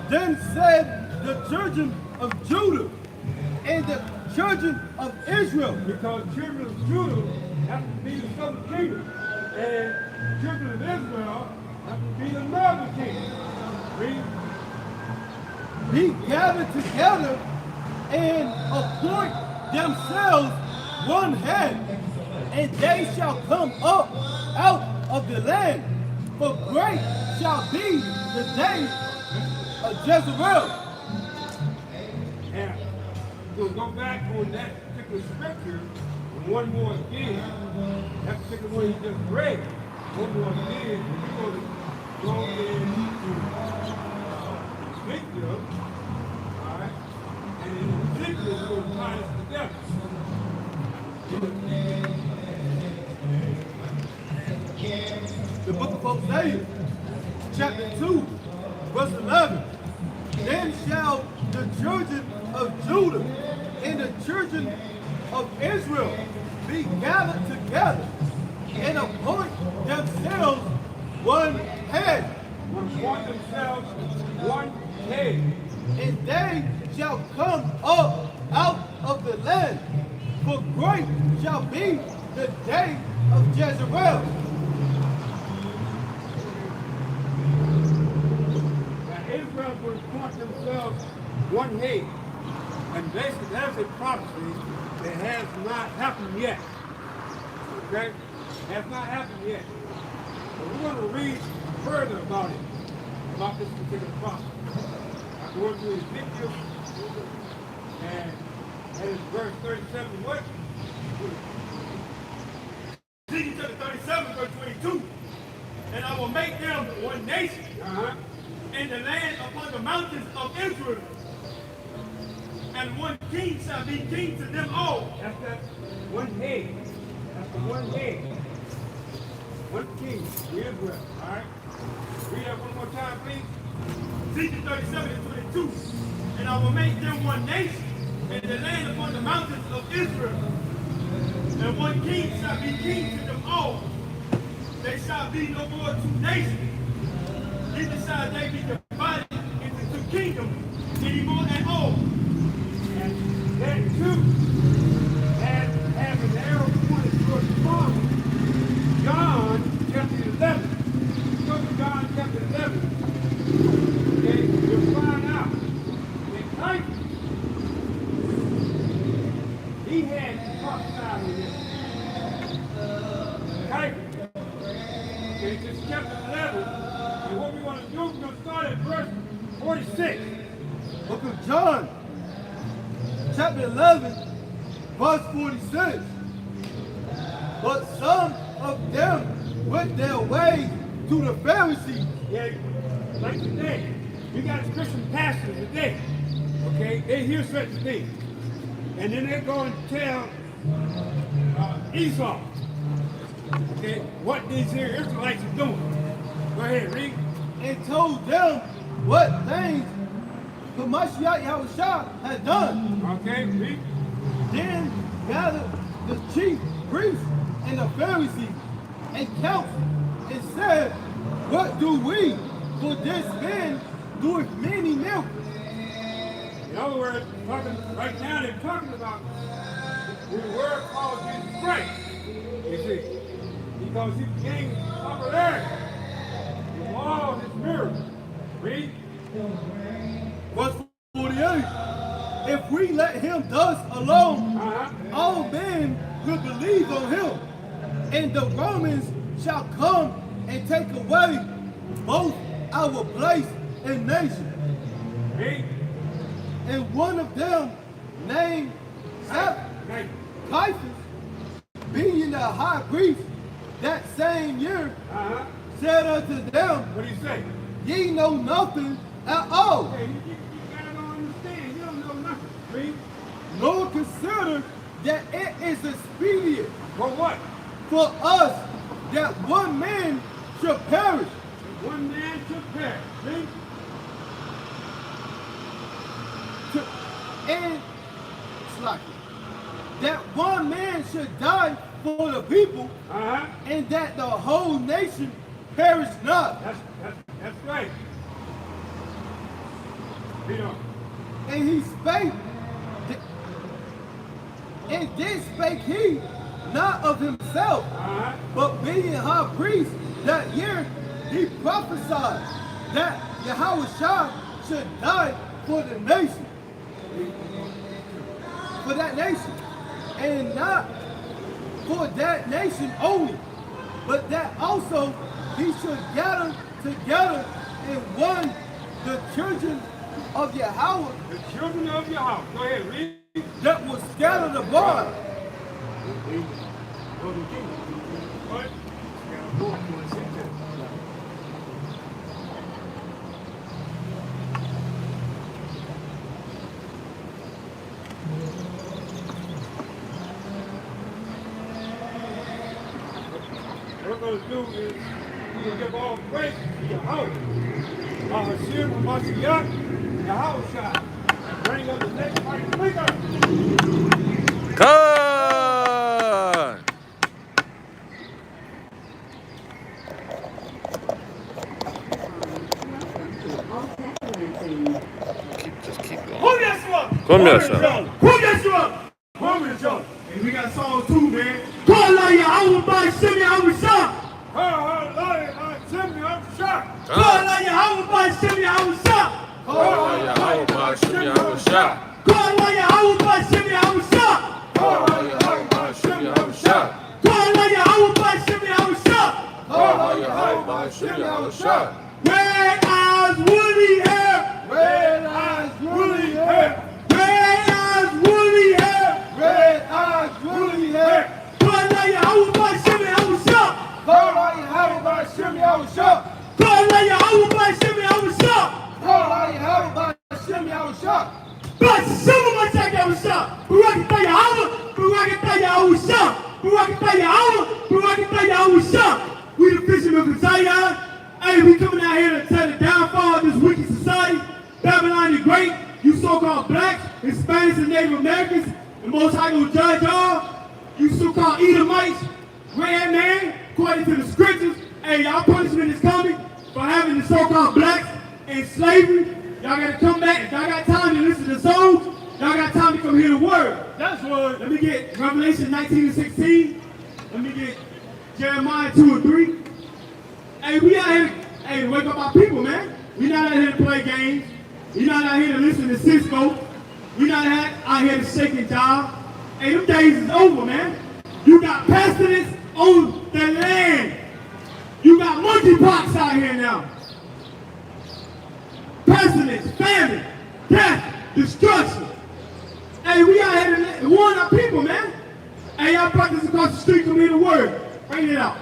Then said the children of Judah and the children of Israel. Because children of Judah have to be the southern kingdom. And children of Israel have to be the northern kingdom. Read. Be gathered together and appoint themselves one head, and they shall come up out of the land, for great shall be the day of Jezreel. Now, we'll go back on that particular scripture one more again. That particular one you just read. One more again. We're going to go into Ezekiel. All right? And in Ezekiel, we're going to tie this together. The book of Hosea, chapter 2, verse 11. Then shall the children of Judah and the children of Israel be gathered together and appoint themselves one head. Appoint themselves one head. And they shall come up out of the land, For great shall be the day of Jezreel. Now Israel will appoint themselves one head. And basically that's a prophecy that has not happened yet. Okay? Has not happened yet. But we're going to read further about it, about this particular prophecy. I'm going to Ezekiel, and that is verse 37. What? Ezekiel chapter 37, verse 22. And I will make them one nation in the land upon the mountains of Israel. And one king shall be king to them all. That's that one head. That's the one head. One king, Israel. All right? Read that one more time, please. Ezekiel 37 and 22. And I will make them one nation in the land upon the mountains of Israel. And one king shall be king to them all. They shall be no more two nations. Neither shall they be divided into two kingdoms anymore at all. And that too has an arrow pointed towards the promise. John chapter 11. Go to John chapter 11. Okay, you'll find out that Titus, he had prophesied with this. Titus. Okay, it's chapter 11. And what we're going to do, we're going to start at verse 46. Book of John, chapter 11, verse 46. But some of them went their way to the Pharisees. Yeah, like today, you got Christian pastors today, okay? They hear certain things. And then they go and tell Esau, okay, what these here Israelites are doing. Go ahead, read. And told them what things the Mashiach Yahushua had done. Okay, read. Then gathered the chief priests and the Pharisees and council and said, what do we? For this man doeth many miracles. In other words, right now they're talking about the word called Jesus Christ. You see, because he became popularity with all his miracles. Read. Verse 48. If we let him thus alone, all men will believe on him, and the Romans shall come and take away both our place and nation. Read. And one of them, named Caiaphas, being the high priest that same year, said unto them, What do you say? ye know nothing at all, Hey, you gotta don't understand. You don't know nothing. Read. nor consider that it is expedient For what? for us that one man should perish, One man should perish. Read. and that one man should die for the people, and that the whole nation perish not. That's right. Read on. And he spake, and this spake he not of himself, but being high priest that year, he prophesied that Yahushua should die for the nation, for that nation, and not for that nation only, but that also he should gather together in one the children of Yahweh, The children of your house. Go ahead, read. that was scattered abroad. What? What we're going to do is we're going to give all praise to Yahweh. Our Hashem, Mashiach, Yahushua. And bring up the next fight speaker. Cut! Just keep going. Who Yeshua? Come here, son. Who Yeshua? Woman, John. got songs too, man. Call out your hour by Shimmy, I was shot. Hallelujah, my Jimmy, I'm shot. Call out your hour by Shimmy, I was shot. Yahweh, Shimmy, I was shot. Call out your hour by Shimmy, I was shot. Yahweh, Shimmy, I was shot. Call out your hour by Shimmy, I was shot. Yahweh, Shimmy, I was shot. Red eyes, woolly hair. Red eyes, woolly hair. Red eyes, woolly hair. Red eyes, woolly hair. Call out your hour by Shimmy, I was shot. Call out your house by Shimmy, I was shot. Call out your hour by Shimmy, I was shot. Call out your house by Shimmy, I was shot. But some of my check I was shot. Barakataya hour, Barakataya I was shot. Barakataya hour, Barakataya I was shot. We the fishermen from Zion. Hey, we coming out here to tell the downfall of this wicked society. Babylon the Great, you so-called blacks, Hispanics, and Native Americans, the Most High will judge y'all. You so-called Edomites, red man, according to the scriptures. Hey, y'all punishment is coming for having the so-called blacks in slavery. Y'all gotta come back. If y'all got time to listen to songs, y'all got time to come hear the word. That's word. Let me get Revelation 19 and 16. Let me get Jeremiah 2 and 3. Hey, we out here, hey, to wake up our people, man. We not out here to play games. We not out here to listen to Cisco. We not out here to shake and jive. Hey, them days is over, man. You got pestilence on the land. You got monkeypox out here now. Pestilence, famine, death, destruction. Hey, we out here to warn our people, man. Hey, y'all practice across the street, come hear the word. Bring it out.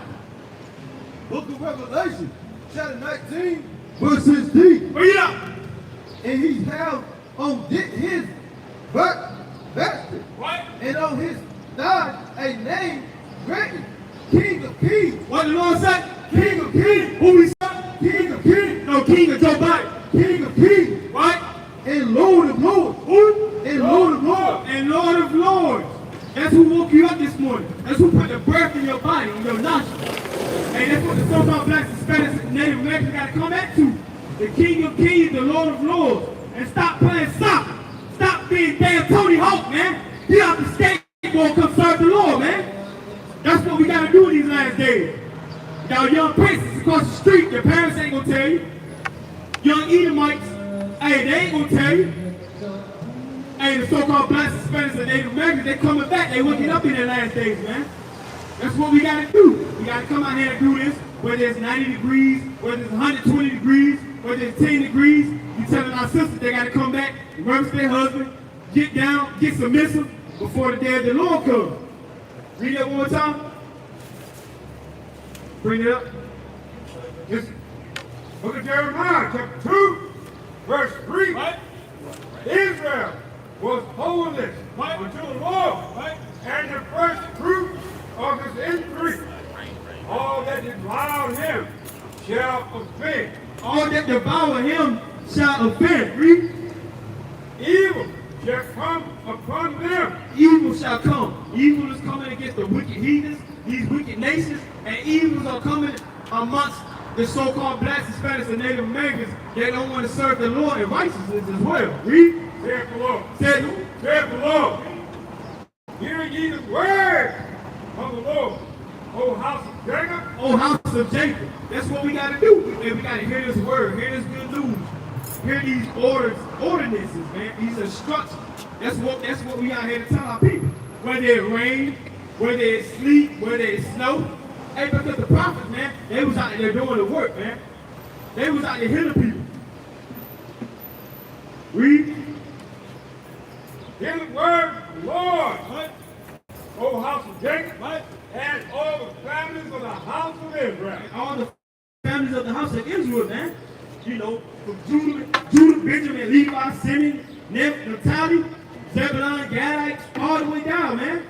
Book of Revelation, chapter 19, verse 16. Bring it out. And he held on his vesture, Right? and on his thigh a name written, King of Kings. What the Lord said? King of Kings. Who he said? King of Kings. No, King of Joe Biden. King of Kings. Right? And Lord of Lords. Who? And Lord of Lords. And Lord of Lords. That's who woke you up this morning. That's who put the breath in your body, in your nostrils. Hey, that's what the so-called blacks, Hispanics, and Native Americans got to come back to. The King of Kings, the Lord of Lords. And stop playing soccer. Stop being damn Tony Hawk, man. Get out the skateboard, come serve the Lord, man. That's what we got to do in these last days. Y'all young princes across the street, your parents ain't going to tell you. Young Edomites, hey, they ain't going to tell you. Hey, the so-called blacks, Hispanics, and Native Americans, they coming back. They waking up in their last days, man. That's what we got to do. We got to come out here and do this, whether it's 90 degrees, whether it's 120 degrees, whether it's 10 degrees. You telling our sisters they got to come back, reverse their husband, get down, get submissive before the day of the Lord comes. Read that one more time. Bring it up. Listen. Book of Jeremiah, chapter 2, verse 3. Right? Israel was holiness unto the Lord, and the first fruit of his increase. All that devour him shall offend. All that devour him shall offend. Read. Evil shall come upon them. Evil shall come. Evil is coming against the wicked heathens, these wicked nations, and evils are coming amongst the so-called blacks, Hispanics, and Native Americans. They don't want to serve the Lord in righteousness as well. Read. Saith the Lord. Said who? Saith the Lord. Hear ye the word of the Lord, O house of Jacob. Oh, house of Jacob. That's what we got to do. And we got to hear this word, hear this good news, hear these ordinances, man, these instructions. That's what we out here to tell our people. Whether it rain, whether it's sleet, whether it's snow. Hey, because the prophets, man, they was out there doing the work, man. They was out there healing people. Read. Hear the word of the Lord, O house of Jacob, and all the families of the house of Israel. And all the families of the house of Israel, man. You know, from Judah, Benjamin, Levi, Simeon, Naphtali, Zebulun, Gad, all the way down, man.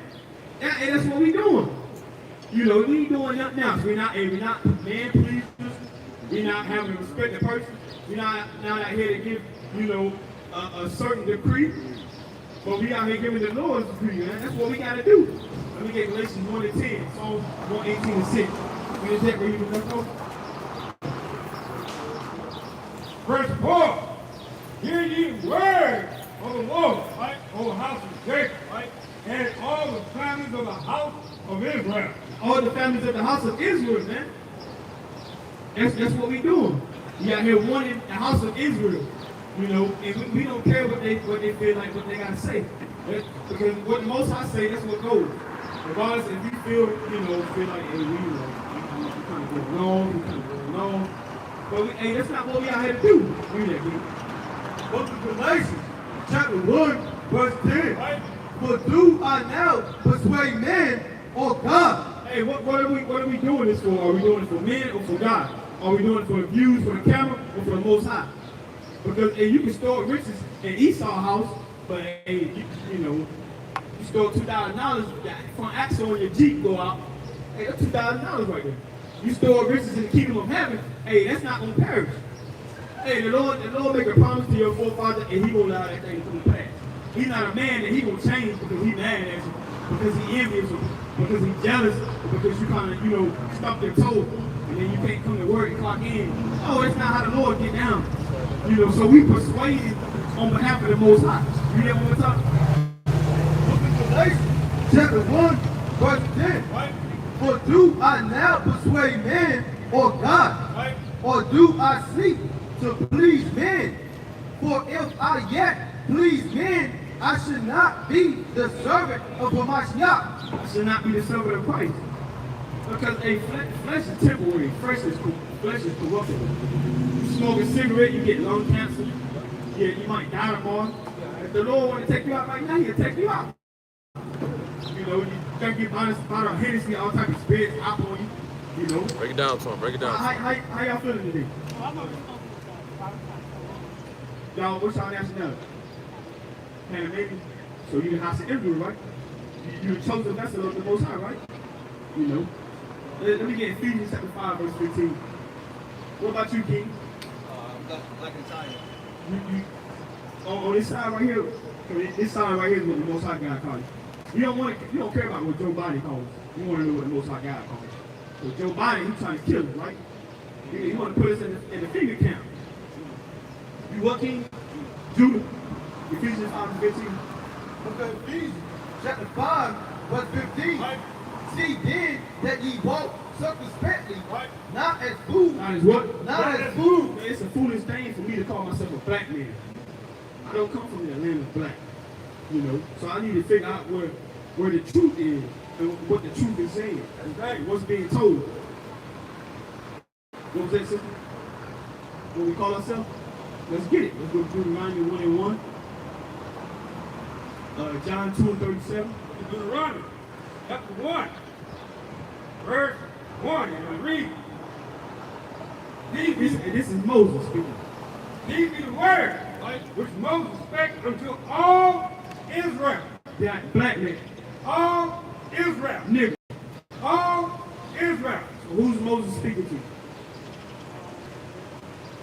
And that's what we doing. You know, we ain't doing nothing else. We're not man pleasers. We're not having to respect the person. We're not out here to give, you know, a certain decree. But we out here giving the Lord's decree, man. That's what we got to do. Let me get Galatians 1 and 10, Psalms 118 and 6. Where is that where you can go? Verse 4. Hear ye the word of the Lord, O house of Jacob, and all the families of the house of Israel. All the families of the house of Israel, man. That's what we doing. We out here wanting the house of Israel. You know, and we don't care what they feel like, what they gotta say. Because what the Most High say, that's what goes. Regardless if you feel like, hey, we kind of going along, but hey, that's not what we out here to do. Read that, dude. Book of Galatians, chapter 1, verse 10. Right? For do I now persuade men or God? Hey, what are we doing this for? Are we doing it for men or for God? Are we doing it for the views, for the camera, or for the Most High? Because hey, you can store riches in Esau's house, but hey, you store $2,000 front axle on your Jeep go out. Hey, that's $2,000 right there. You store riches in the kingdom of heaven. Hey, that's not gonna perish. Hey, the Lord make a promise to your forefather, and He gonna allow that thing to come to pass. He's not a man that He gonna change because He mad at you, because He envious you, because He jealous, or because you kind of stumped their toe, and then you can't come to work and clock in. Oh, that's not how the Lord get down. So we persuaded on behalf of the Most High. You hear what we're talking? Book of Galatians, chapter 1, verse 10. Right? For do I now persuade men or God? Right? Or do I seek to please men? For if I yet please men, I should not be the servant of Hamashiach. I should not be the servant of Christ. Because flesh is temporary. Flesh is corruptible. You smoke a cigarette, you get lung cancer. Yeah, you might die tomorrow. If the Lord want to take you out right now, He'll take you out. You can't get honest about a Hennessy, all type of spirits out on you. Break it down to him. Break it down. How y'all feeling today? Y'all, what's y'all nationality? Panamanian. So you the house of Israel, right? You the chosen vessel of the Most High, right? Let me get Ephesians chapter 5, verse 15. What about you, King? Like Italian. On this side right here, this side right here is what the Most High God calls you. You don't care about what Joe Biden calls you. You want to know what the Most High God calls you. So Joe Biden, he's trying to kill us, right? He want to put us in the finger camp. You what, King? Judah. Ephesians 5 15. Book of Ephesians, chapter 5, verse 15. Right. See then that ye walk circumspectly, Right. not as fools. Not as what? Not as fools. It's a foolish thing for me to call myself a black man. I don't come from the land of black. So I need to figure out where the truth is and what the truth is saying. That's right. What's being told. What was that, sister? What we call ourselves? Let's get it. Let's go to Deuteronomy 1 and 1. John 2 and 37. Deuteronomy chapter 1, verse 1, and I read. This is Moses speaking. These be the words which Moses spake unto all Israel. Yeah, black man. All Israel. Nigga. All Israel. So who's Moses speaking to?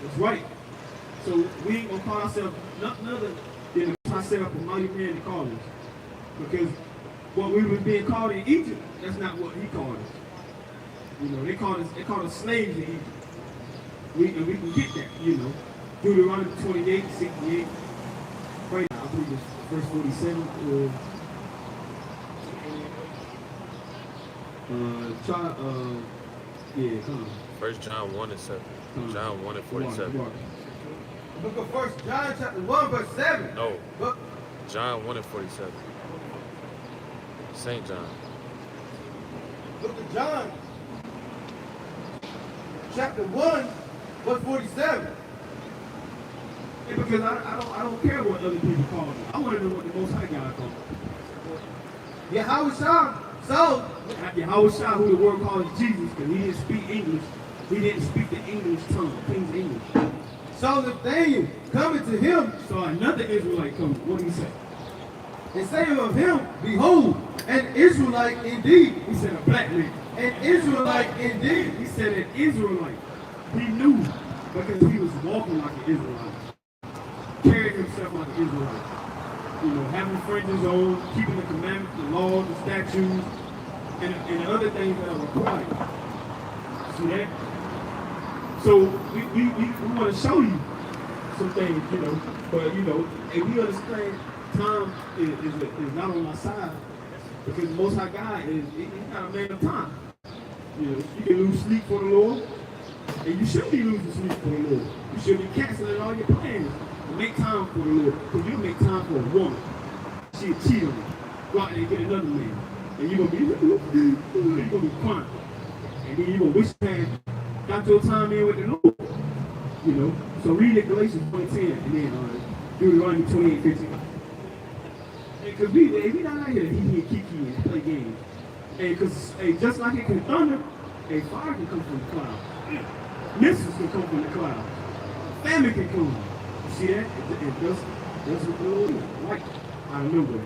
That's right. So we ain't gonna call ourselves nothing other than I set up a mighty man to call us. Because what we was being called in Egypt, that's not what He called us. They called us slaves in Egypt. We can get that, Deuteronomy 28, 68. Right now, I believe it's verse 47. Come on. 1 John 1 and 7. John 1 and 47. Book of 1 John, chapter 1, verse 7. No. Book, John 1 and 47. St. John. book of John, chapter 1, verse 47. Yeah, because I don't care what other people call me. I want to know what the Most High God calls me. Yahushua, so Yahushua, who the word calls Jesus, because He didn't speak English. He didn't speak the English tongue, King's English. So Nathaniel coming to him, So another Israelite comes. What did he say? and saying of him, behold, an Israelite indeed, He said a black man. an Israelite indeed. He said an Israelite. He knew because he was walking like an Israelite, carrying himself like an Israelite. Having fringes on, keeping the commandments, the laws, the statutes, and the other things that are required. See that? So we want to show you some things, but and we understand time is not on my side because the Most High God he's not a man of time. You know, you can lose sleep for the Lord, and you should be losing sleep for the Lord. You should be canceling all your plans and make time for the Lord, because you make time for a woman. She'll cheat on you, go out there and get another man, and you're gonna be crying, and then you're gonna wish you had got your time in with the Lord. You know, so read it Galatians 1:10 and then Deuteronomy 28:15. Because we not out here to hee kiki and play games. And because just like it can thunder, a fire can come from the cloud. Missiles can come from the cloud. Famine can come. You see that? That's what the Lord is. Like, I remember.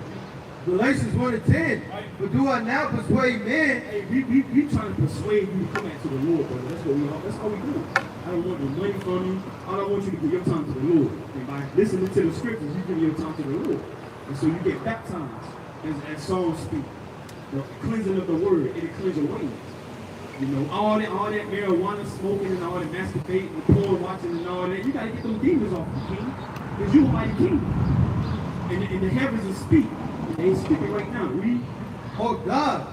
Galatians 1:10. But do I now persuade men? Hey, we trying to persuade you to come back to the Lord, brother. That's all we do. I don't want no money from you. All I want you to give your time to the Lord. And by listening to the scriptures, you give your time to the Lord. And so you get baptized, as songs speak. The cleansing of the word, it'll cleanse your ways. You know, all that marijuana smoking and all that masturbating and porn watching and all that, you gotta get those demons off you, king. Because you are mighty king. And the heavens will speak. They speaking right now. Read. Oh God,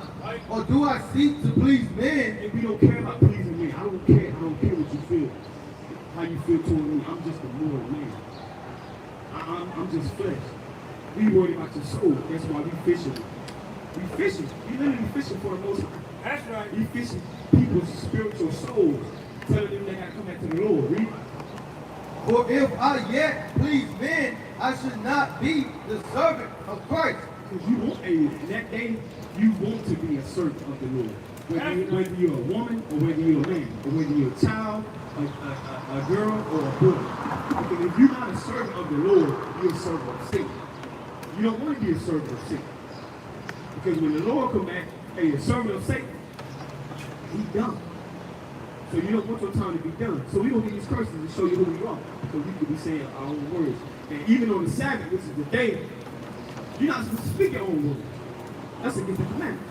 or do I seek to please men? And we don't care about pleasing men. I don't care what you feel. How you feel toward me. I'm just a mortal man. I'm just flesh. We worry about your soul. That's why we fishing. We fishing. We literally fishing for the Most High. That's right. We fishing people's spiritual souls, telling them they gotta come back to the Lord. Read. For if I yet please men, I should not be the servant of Christ. Because you want in that day, you want to be a servant of the Lord. Whether you're a woman or whether you're a man, or whether you're a child, a girl, or a boy. Because if you're not a servant of the Lord, you're a servant of Satan. You don't want to be a servant of Satan. Because when the Lord come back, hey, a servant of Satan, he's done. So you don't want your time to be done. So we don't get these curses to show you who you are. So we could be saying our own words. And even on the Sabbath, which is the day, you're not supposed to speak your own words. That's against the commandment.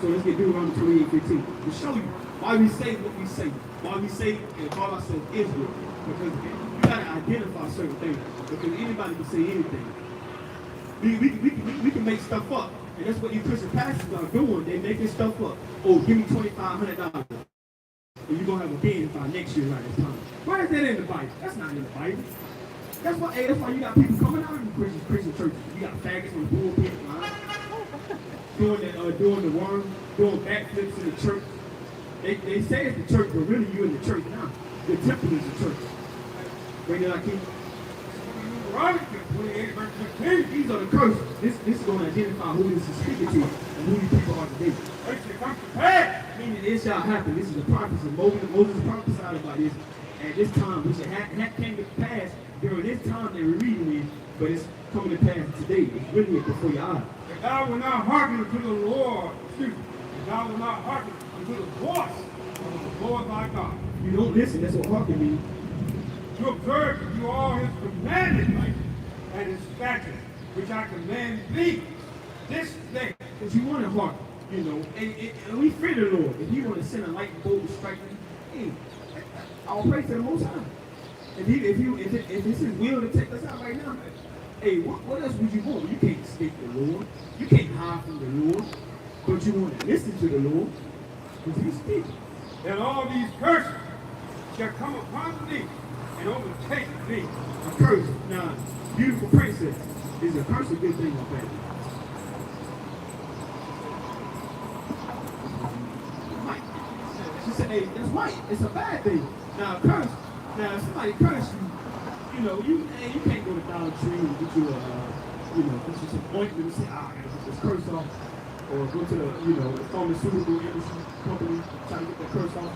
So let's get Deuteronomy 28:15 to show you why we say what we say. Why we say and call ourselves Israel. Because you gotta identify certain things. Because anybody can say anything. We can make stuff up. And that's what you Christian pastors are doing. They're making stuff up. Oh, give me $2,500. And you're going to have a bed by next year around this time. Why is that in the Bible? That's not in the Bible. That's why you got people coming out of the Christian churches. You got faggots on the pulpit, doing the worm, doing backflips in the church. They say it's the church, but really you in the church now. The temple is the church. Right now, I keep. These are the curses. This is going to identify who this is speaking to and who these people are today. Meaning it shall happen. This is a prophecy. Moses prophesied about this at this time, which it came to pass during this time that we're reading in, but it's coming to pass today. It's really before your eyes. If thou will not hearken unto the Lord, if thou will not hearken unto the voice of the Lord thy God. You don't listen, that's what hearken means. To observe to do all his commandments and his statutes, which I command thee this day. Because you want to hearken, you know, and we fear the Lord. If he want to send a lightning bolt to strike me, hey, I'll pray to the Most High. If it's his will to take us out right now, hey, what else would you want? You can't escape the Lord. You can't hide from the Lord. But you want to listen to the Lord because he's speaking. Then all these curses shall come upon thee and overtake thee. A curse. Now, beautiful princess, is a curse a good thing or bad? White. She said, hey, that's white. It's a bad thing. Now, a curse. Now, if somebody curse you, you can't go to Dollar Tree and get you get you some ointment and say, I gotta get this curse off. Or go to the pharmaceutical industry company, try to get that curse off.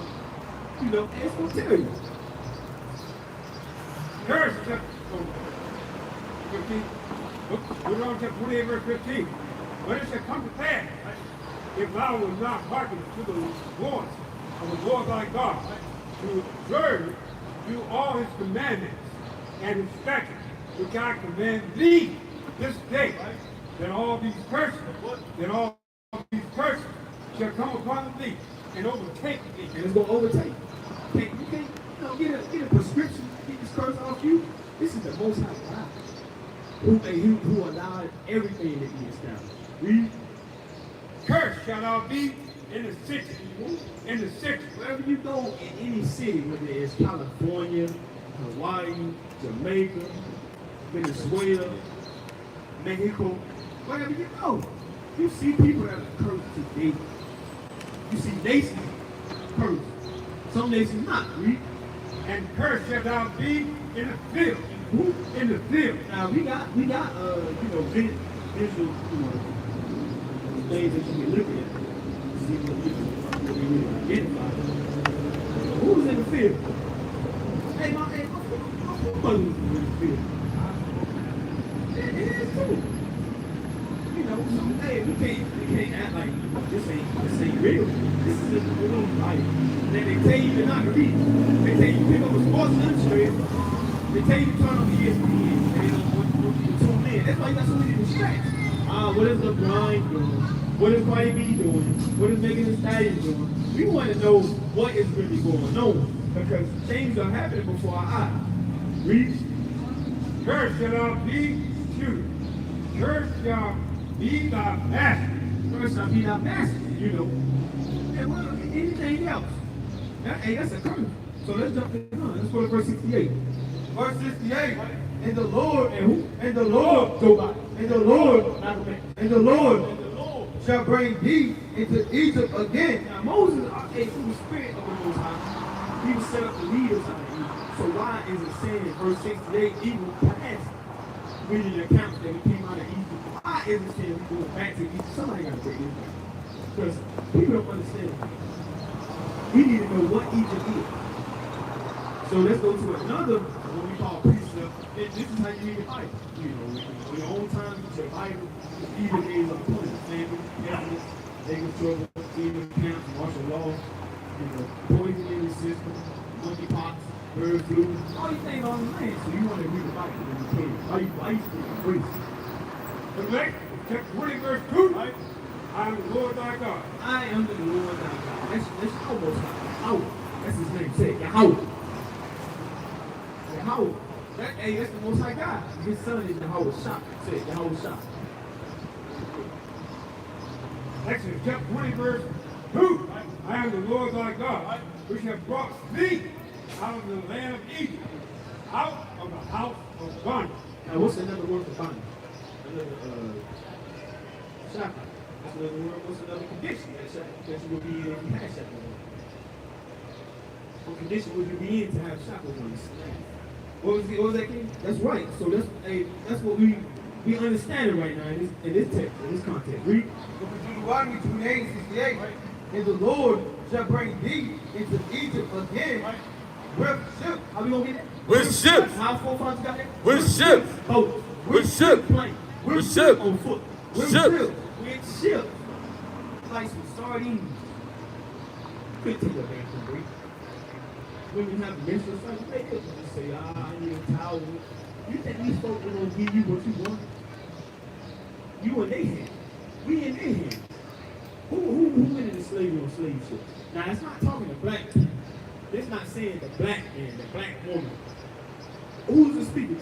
It's gonna tell you. Curse, 15. Deuteronomy chapter 28, verse 15. But it shall come to pass, if thou wilt not hearken to the voice of the Lord thy God, to observe, do all his commandments and his statutes, which I command thee this day, that all these curses shall come upon thee and overtake thee. And it's going to overtake. You can't get a prescription to get this curse off you. This is the Most High God. who allowed everything to be established. Read. Curse shall thou be in the city. In the city. Wherever you go in any city, whether it's California, Hawaii, Jamaica, Venezuela, Mexico, wherever you go, you see people that are cursed today. You see nations cursed. Some nations not. Read. And curse shall thou be in the field. In the field. Now we got visual, things that you can look at. See what you can identify. Who's in the field? Hey, my mother was in the field. It is too. You know, so hey, we can't act like this ain't real. This is just a little life. And then they tell you you're not read. They tell you pick up a sports illustrator. They tell you to turn on ESPN. They don't want you to tune in. That's why you got so many distractions. What is LeBron doing? What is Cardi B doing? What is Megan Thee Stallion doing? We want to know what is really going on because things are happening before our eyes. Read. Curse shall thou be to. Curse shall be thy master. Curse shall be thy master, you know. And well, anything else. That's a curse. So let's jump in on. Let's go to verse 68. Verse 68. And the Lord, and the Lord, shall bring thee into Egypt again. Now Moses, through the spirit of the Most High, he was set up to lead us out of Egypt. So why is it saying in verse 68, even past reading the accounts that we came out of Egypt, why is it saying we go back to Egypt? Somebody got to break this down. Because people don't understand. We need to know what Egypt is. So let's go to another, what we call precept. This is how you read the Bible. You know, in your own time, you get your Bible, evil days of opponents, family, evidence, legal trouble, evil camps, martial law, you know, poison in the system, monkeypox, bird flu, all these things on the land. So you want to read the Bible when you can. Why you speaking grace? Elect, chapter 20, verse 2. Right? I am the Lord thy God. I am the Lord thy God. That's almost Yahweh. That's his name. Say it, Yahweh. Yahweh. That's the Most High God. His son is Yahweh Shah. Say it, Yahweh Shah. Exodus chapter 20, verse 2. I am the Lord thy God, which have brought thee out of the land of Egypt, out of the house of bondage. Now, what's another word for bondage? Another shackle. That's another word. What's another condition that you would be in if you had shackles on? What condition would you be in to have shackles on? What was that, King? That's right. So that's what we understand it right now in this text, in this context. Read. Deuteronomy 28:68. And the Lord shall bring thee into Egypt again with ships. How we gonna get that? With ships. How forefathers got that? With ships. Boats. With ships. Plane. With ships. On foot. With Ships. ships. With ships. Like some sardines. Couldn't take a bathroom break. When you have the menstrual cycle, they could just say, I need a towel. You think these folks are gonna give you what you want? You in their hands. We in their hands. Who went into slavery on slave ships? Now, it's not talking to black people. It's not saying the black man, the black woman. Who's it speaking to?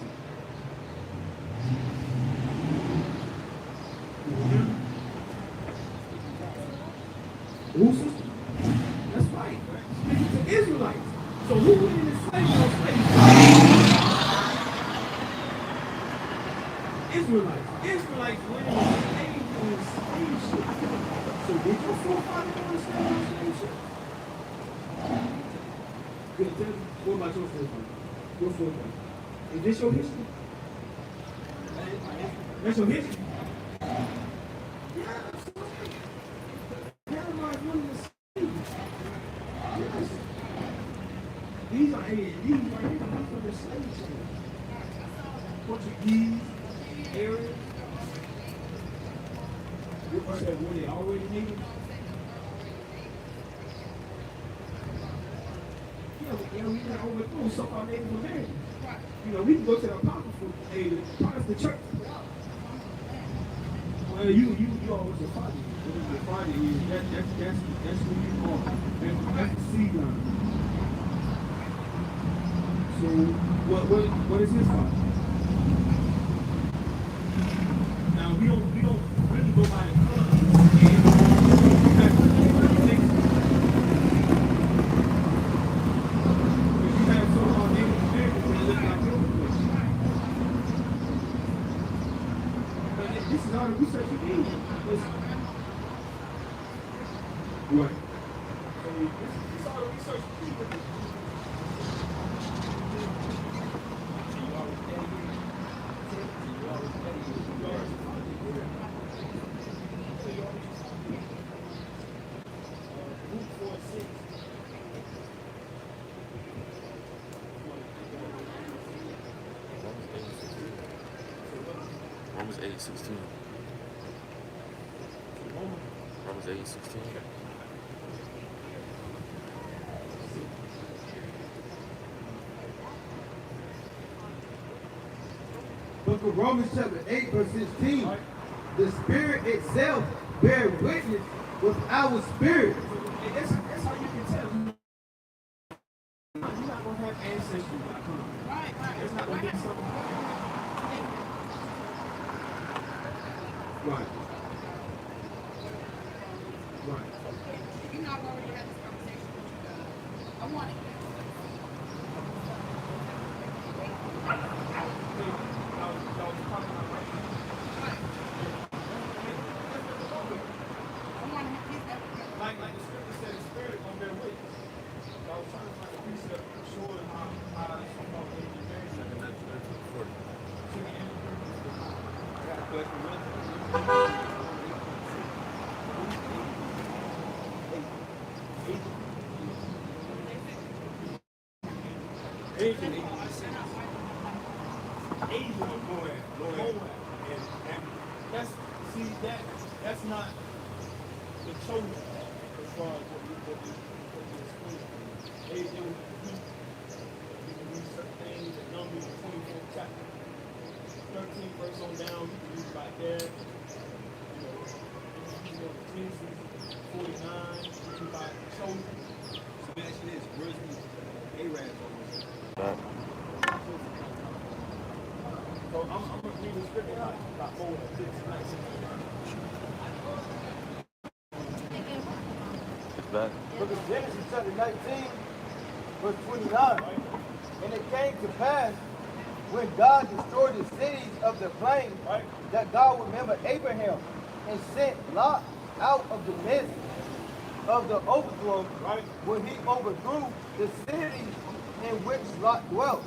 Who's sister? That's right. Speaking to Israelites. So who went into slavery on slave ships? Israelites. Israelites went into slavery on slave ships. So did your forefathers go to slavery on slave ships? Good. Tell me, what about your forefathers? Your forefathers. Is this your history? That's your history? Yeah, absolutely. Panama is one of the slaves. Yes. These are right here. These are the slave ships. Portuguese, Arabs. Were they already niggas? Yeah, we can overthrow so-called Native Americans. You know, we can go to the Apocryphal, the Protestant church. Well, you always your father. Your father is that's who you are. That's the seed line. So what is his father? we don't really go by the color. And you have to take if you have so-called Native Americans that look like Hillary. But this is all the research you need. Right. So this is all the research you need. Romans 8:16. Romans 8:16. Book of Romans chapter 8 verse 16. The Spirit itself bear witness with our spirit. And that's how you can tell. You're not going to have ancestry that come. Right. It's not going to be something. Right. Right. You know, I've already had this conversation with you. I want it. Like the scripture said, the spirit gonna bear witness. So I was trying to find a precept showing how so-called Native Americans. I got a question with Asian, Moab. And that's not the chosen as far as what we explain. They were you can read certain things in Numbers 24th chapter. 13 verse on down, you can read right there. You know, Genesis 49, you can read about chosen. So ask you this, where's these Arabs on this? So I'm going to read the scripture about Moab 6:19. Back. Book of Genesis chapter 19 verse 29. And it came to pass when God destroyed the cities of the plain, that God remembered Abraham and sent Lot out of the midst of the overthrow, when he overthrew the cities in which Lot dwelt.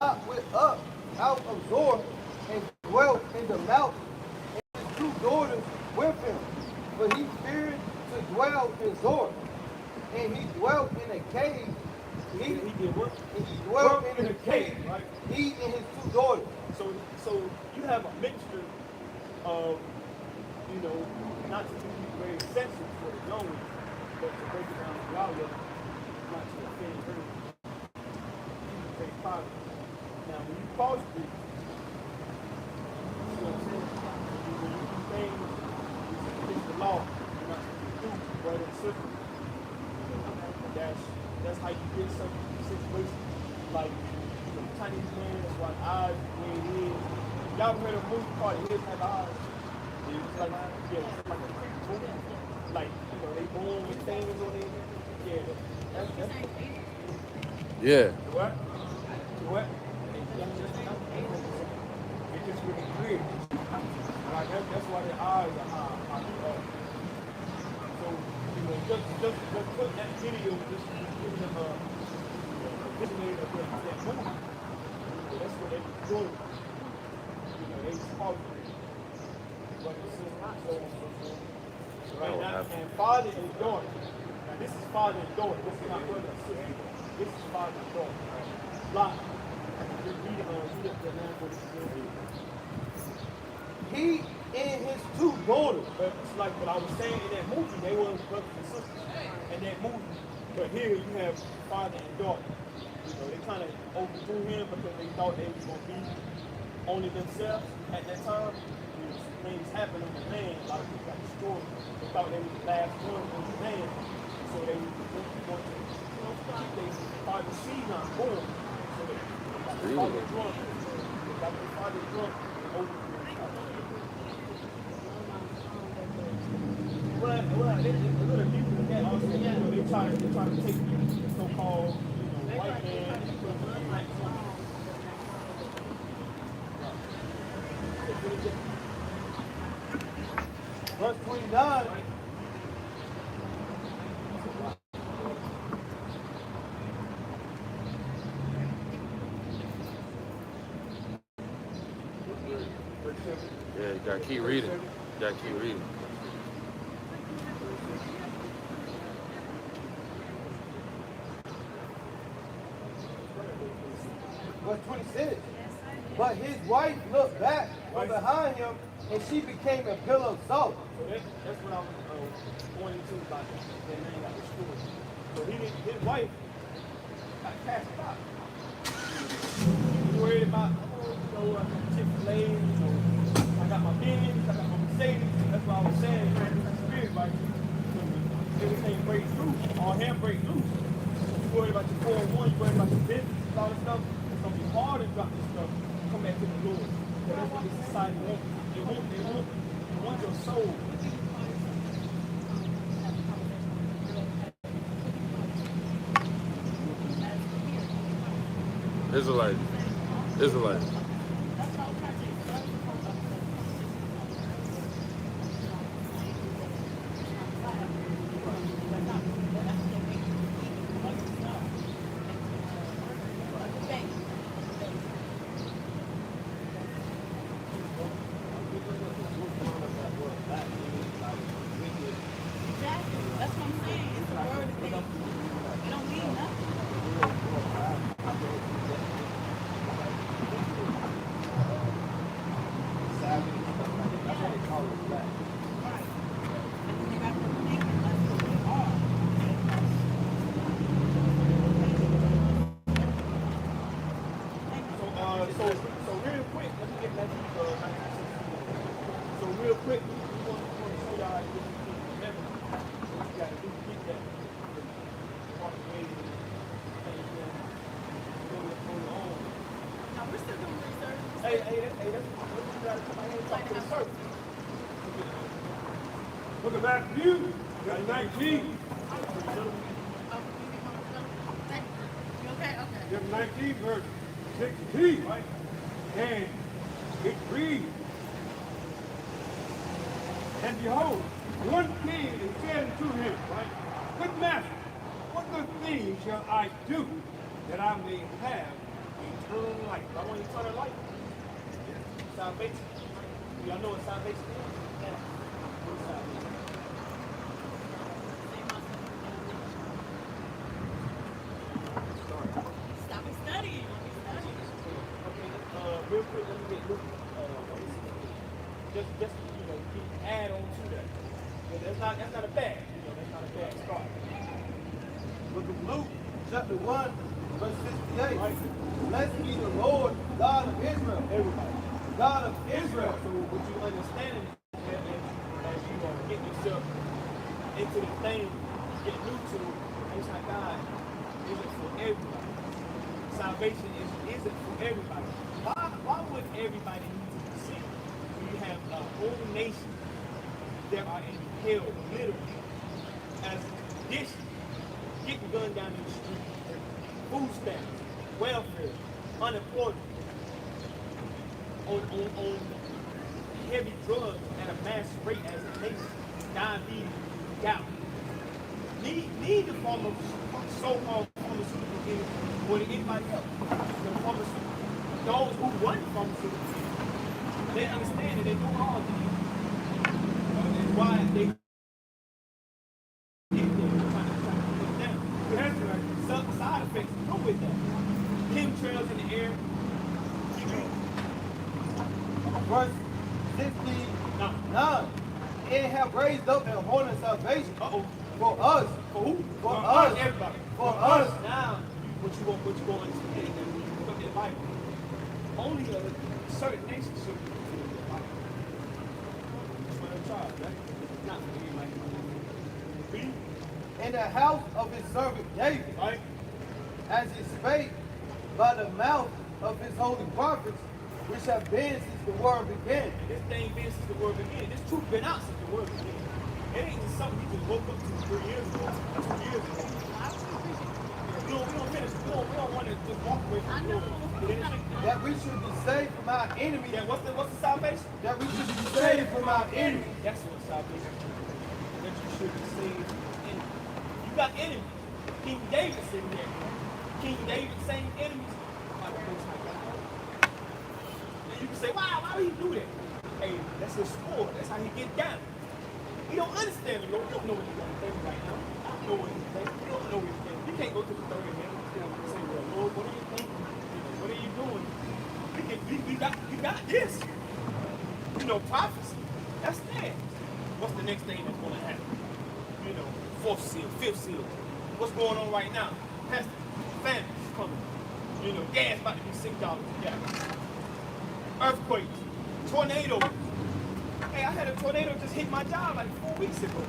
Lot went up out of Zor and dwelt in the mountains, and his two daughters with him. But he feared to dwell in Zor, and he dwelt in a cave. He did what? And he dwelt in a cave. He and his two daughters. So you have a mixture of, not to be very sensitive for the young ones, but to break it down to our level, not to offend her. Very positive. Now, when you pause it, you know what I'm saying? When you do things, it's the law. You're not supposed to do, brother and sister. That's how you get some situations. Like, Chinese man, that's why the eyes the way it is. Y'all ever heard of a movie called His Have Eyes? It's like, it's like a creep movie. Like, they born with things on their head. Yeah, that's Yeah. what? What? It's just really weird. Like, that's why their eyes are high. So, just put that video, just give them a visual of that movie. That's what they were doing. They talk but it's so right now, and father and daughter. Now this is father and daughter. This is not brother and sister. This is father and daughter. Lot. Read the land for He and his two daughters. But it's like what I was saying in that movie, they were brothers and sisters in that movie. But here you have father and daughter. They kind of overthrew him because they thought they was going to be only themselves at that time. Some things happened on the land, a lot of people got destroyed. They thought they was the last one on the land. So they were going to keep their father's seed not born. So they got their father drunk. They got their father drunk and overthrew him. well, a little deeper than that also. You know, they try to take the so-called, white man and put him in black woman. Verse 29. Yeah, you gotta keep reading. You gotta keep reading. Verse 26. But his wife looked back from behind him, and she became a pillar of salt. So that's what I was going into about that man got restored. So his wife got cast out. He was worried about, I got Chick-fil-A, I got my Benz, I got my Mercedes. That's what I was saying, man, this spirit, like, everything breaks loose, all hell breaks loose. You worried about your 401, you worried about your business, all this stuff. It's gonna be hard to drop this stuff. Come back to the Lord. So that's what this society wants. They want your soul. Israelite. That's what I'm saying. It's the word of faith. It don't mean nothing. So real quick, let me get back to 1960. So real quick, we want to show y'all how to get the kingdom of heaven. What you got to do to get that. Walk away and go your own. No, we're still doing research. That's what you got to come out here and talk to the church. Look at Matthew, got 19. Okay. You have 19 verse 16, right? And it reads, and behold, one came and said unto him, right? Good master, what good thing shall I do that I may have eternal life? I want eternal life. Salvation. Y'all know what salvation is? What is salvation? Stop and study. Okay, real quick, let me get Luke. Just add on to that. That's not a bad. That's not a bad start. Book of Luke, chapter 1, verse 68. Right. Blessed be the Lord, God of Israel. Everybody. God of Israel. So what you understand as you get yourself into the thing, get new to it, it's like God isn't for everybody. Salvation isn't for everybody. Why would everybody need to be saved? You have a whole nation that are in hell, literally, as conditions, getting gunned down in the street, food stamps, welfare, unemployment, on heavy drugs at a mass rate as a nation, diabetes, gout. Need the so-called pharmaceutical industry more than anybody else. The pharmaceutical, those who run pharmaceuticals, they understand that they do all these. That's why they get there, trying to put it down. Some side effects come with that. Chemtrails in the air. Verse 69. It have raised up a horn of salvation for us. For who? For us. Everybody. For us. Now, what you want to understand is that when you look at the Bible, only a certain nation should be in the Bible. That's what I'm trying, right? Not for anybody. Read. In the house of his servant David, Right? as he spake by the mouth of his holy prophets, which have been since the world began. This thing been since the world began. This truth been out since the world began. It ain't just something you just woke up to 3 years ago, 2 years ago. We don't finish. We don't want to just walk away from the Lord. That we should be saved from our enemy. Yeah, what's the salvation? That we should be saved from our enemy. That's what salvation is. That you should be saved from your enemy. You got enemies. King David sitting there. King David, same enemies. Like the Most High God. And you can say, why would he do that? Hey, that's his sword. That's how he get down. He don't understand the Lord. You don't know what he's going to think right now. You don't know what he's thinking. You don't know what he's thinking. You can't go to the third man and say, well, Lord, what are you thinking? What are you doing? You got this. You know, prophecy. That's that. What's the next thing that's going to happen? You know, fourth seal, fifth seal. What's going on right now? Pastor, famine's coming. You know, gas about to be $6 a gallon. Earthquakes, tornadoes. Hey, I had a tornado just hit my job like 4 weeks ago.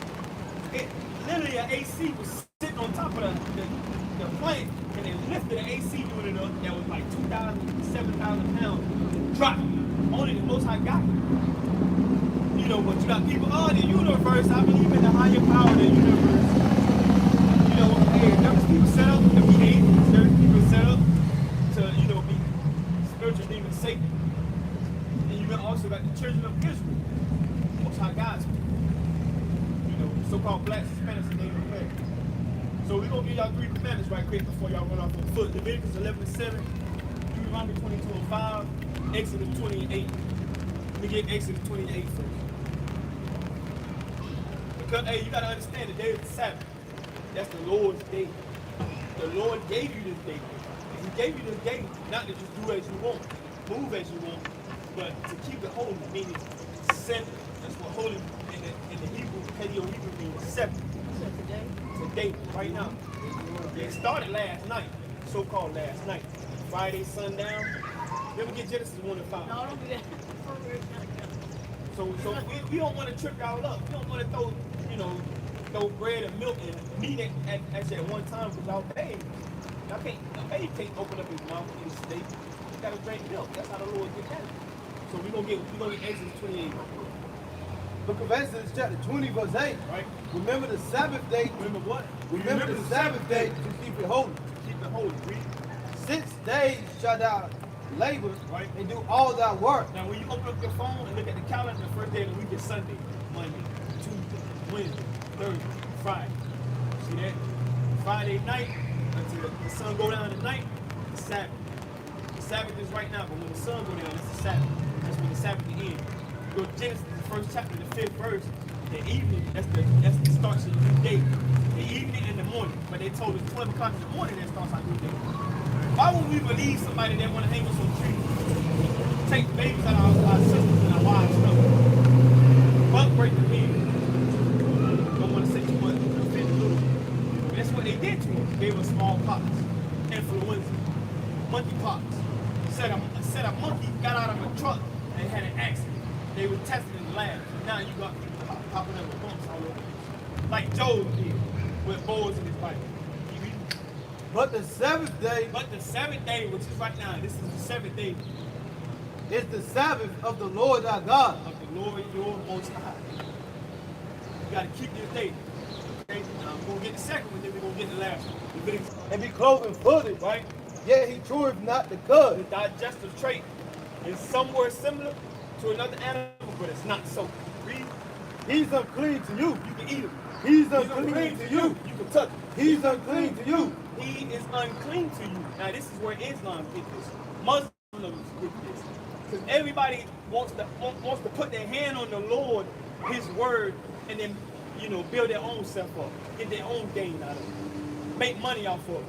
It literally an AC was sitting on top of the plant, and they lifted an AC unit up that was like 2,000, 7,000 pounds. Dropped. Only the Most High got it. You know, but you got people, the universe, I believe in the higher power of the universe. You know, hey, there's people set up to be angels. There's people set up to, you know, be spiritual demon Satan. And you also got the children of Israel. Most High God's people. You know, so-called blacks, Hispanics, and Native Americans. So we're going to give y'all 3 commandments right quick before y'all run off on foot. Leviticus 11:7, Deuteronomy 22:5, Exodus 20:8. Let me get Exodus 20:8 first. Because, hey, you got to understand the day of the Sabbath. That's the Lord's day. The Lord gave you this day. And he gave you this day not to just do as you want, move as you want, but to keep it holy, meaning seven. That's what holy in the Hebrew, Paleo-Hebrew means seven. Today, right now. It started last night, so-called last night. Friday, sundown. You ever get Genesis 1 and 5? No, don't do that. So we don't want to trip y'all up. We don't want to throw bread and milk and meat at one time because y'all babes. A baby can't open up his mouth and eat steak. You gotta drink milk. That's how the Lord get that. So we're gonna get Exodus 28. Book of Exodus chapter 20 verse 8. Right? Remember the Sabbath day. Remember what? Remember the Sabbath day to keep it holy. Keep it holy. Read. 6 days shall thou labor, right, and do all thy work. Now when you open up your phone and look at the calendar, the first day of the week is Sunday, Monday, Tuesday, Wednesday, Thursday, Friday. See that? Friday night until the sun go down at night, it's Sabbath. The Sabbath is right now, but when the sun go down, it's the Sabbath. That's when the Sabbath ends. You go to Genesis, the first chapter, the 5th verse. The evening, that's the starts of the new day. The evening and the morning. But they told us 12 o'clock in the morning that starts our new day. Why would we believe somebody that want to hang us on trees? Take the babies out of our sisters and our wives' stomach. Buck break the men. Don't want to say too much, offend the little. That's what they did to us. Gave us smallpox, influenza, monkeypox. Said a monkey got out of a truck and had an accident. They were testing in the lab. Now you got people popping up with bumps all over. Like Job did with boils in his body. But the seventh day, which is right now, this is the 7th day, is the Sabbath of the Lord our God. Of the Lord your Most High. You got to keep this day. Okay? Now we're going to get the second one, then we're going to get the last one. And be cloven footed, right? Yet he cheweth not the cud. The digestive trait is somewhere similar to another animal, but it's not so. Read. He's unclean to you. You can eat him. He's unclean to you. You can touch him. He's unclean to you. He is unclean to you. Now this is where Islam get this. Muslims get this. Because everybody wants to put their hand on the Lord, His word, and then build their own self up, get their own gain out of it, make money off of it.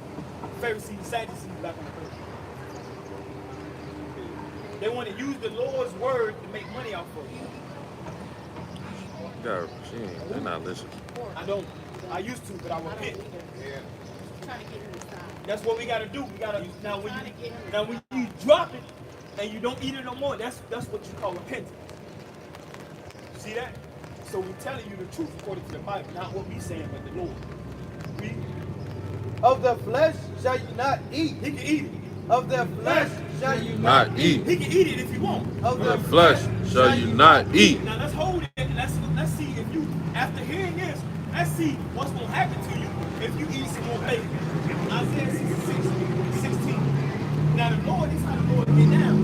Pharisees, Sadducees back on the earth. They want to use the Lord's word to make money off of it. Yeah, they're not listening. I don't. I used to, but I repent. That's what we gotta do. We gotta now when you drop it and you don't eat it no more, that's what you call repentance. See that? So we're telling you the truth according to the Bible, not what we saying, but the Lord. Read. Of the flesh shall you not eat. He can eat it. Of the flesh shall you not eat. He can eat it if you want. Of the flesh shall you not eat. Now let's hold it. Let's see if you after hearing this, let's see what's going to happen to you if you eat some more bacon. Isaiah 66:16. Now the Lord, this is how the Lord get down.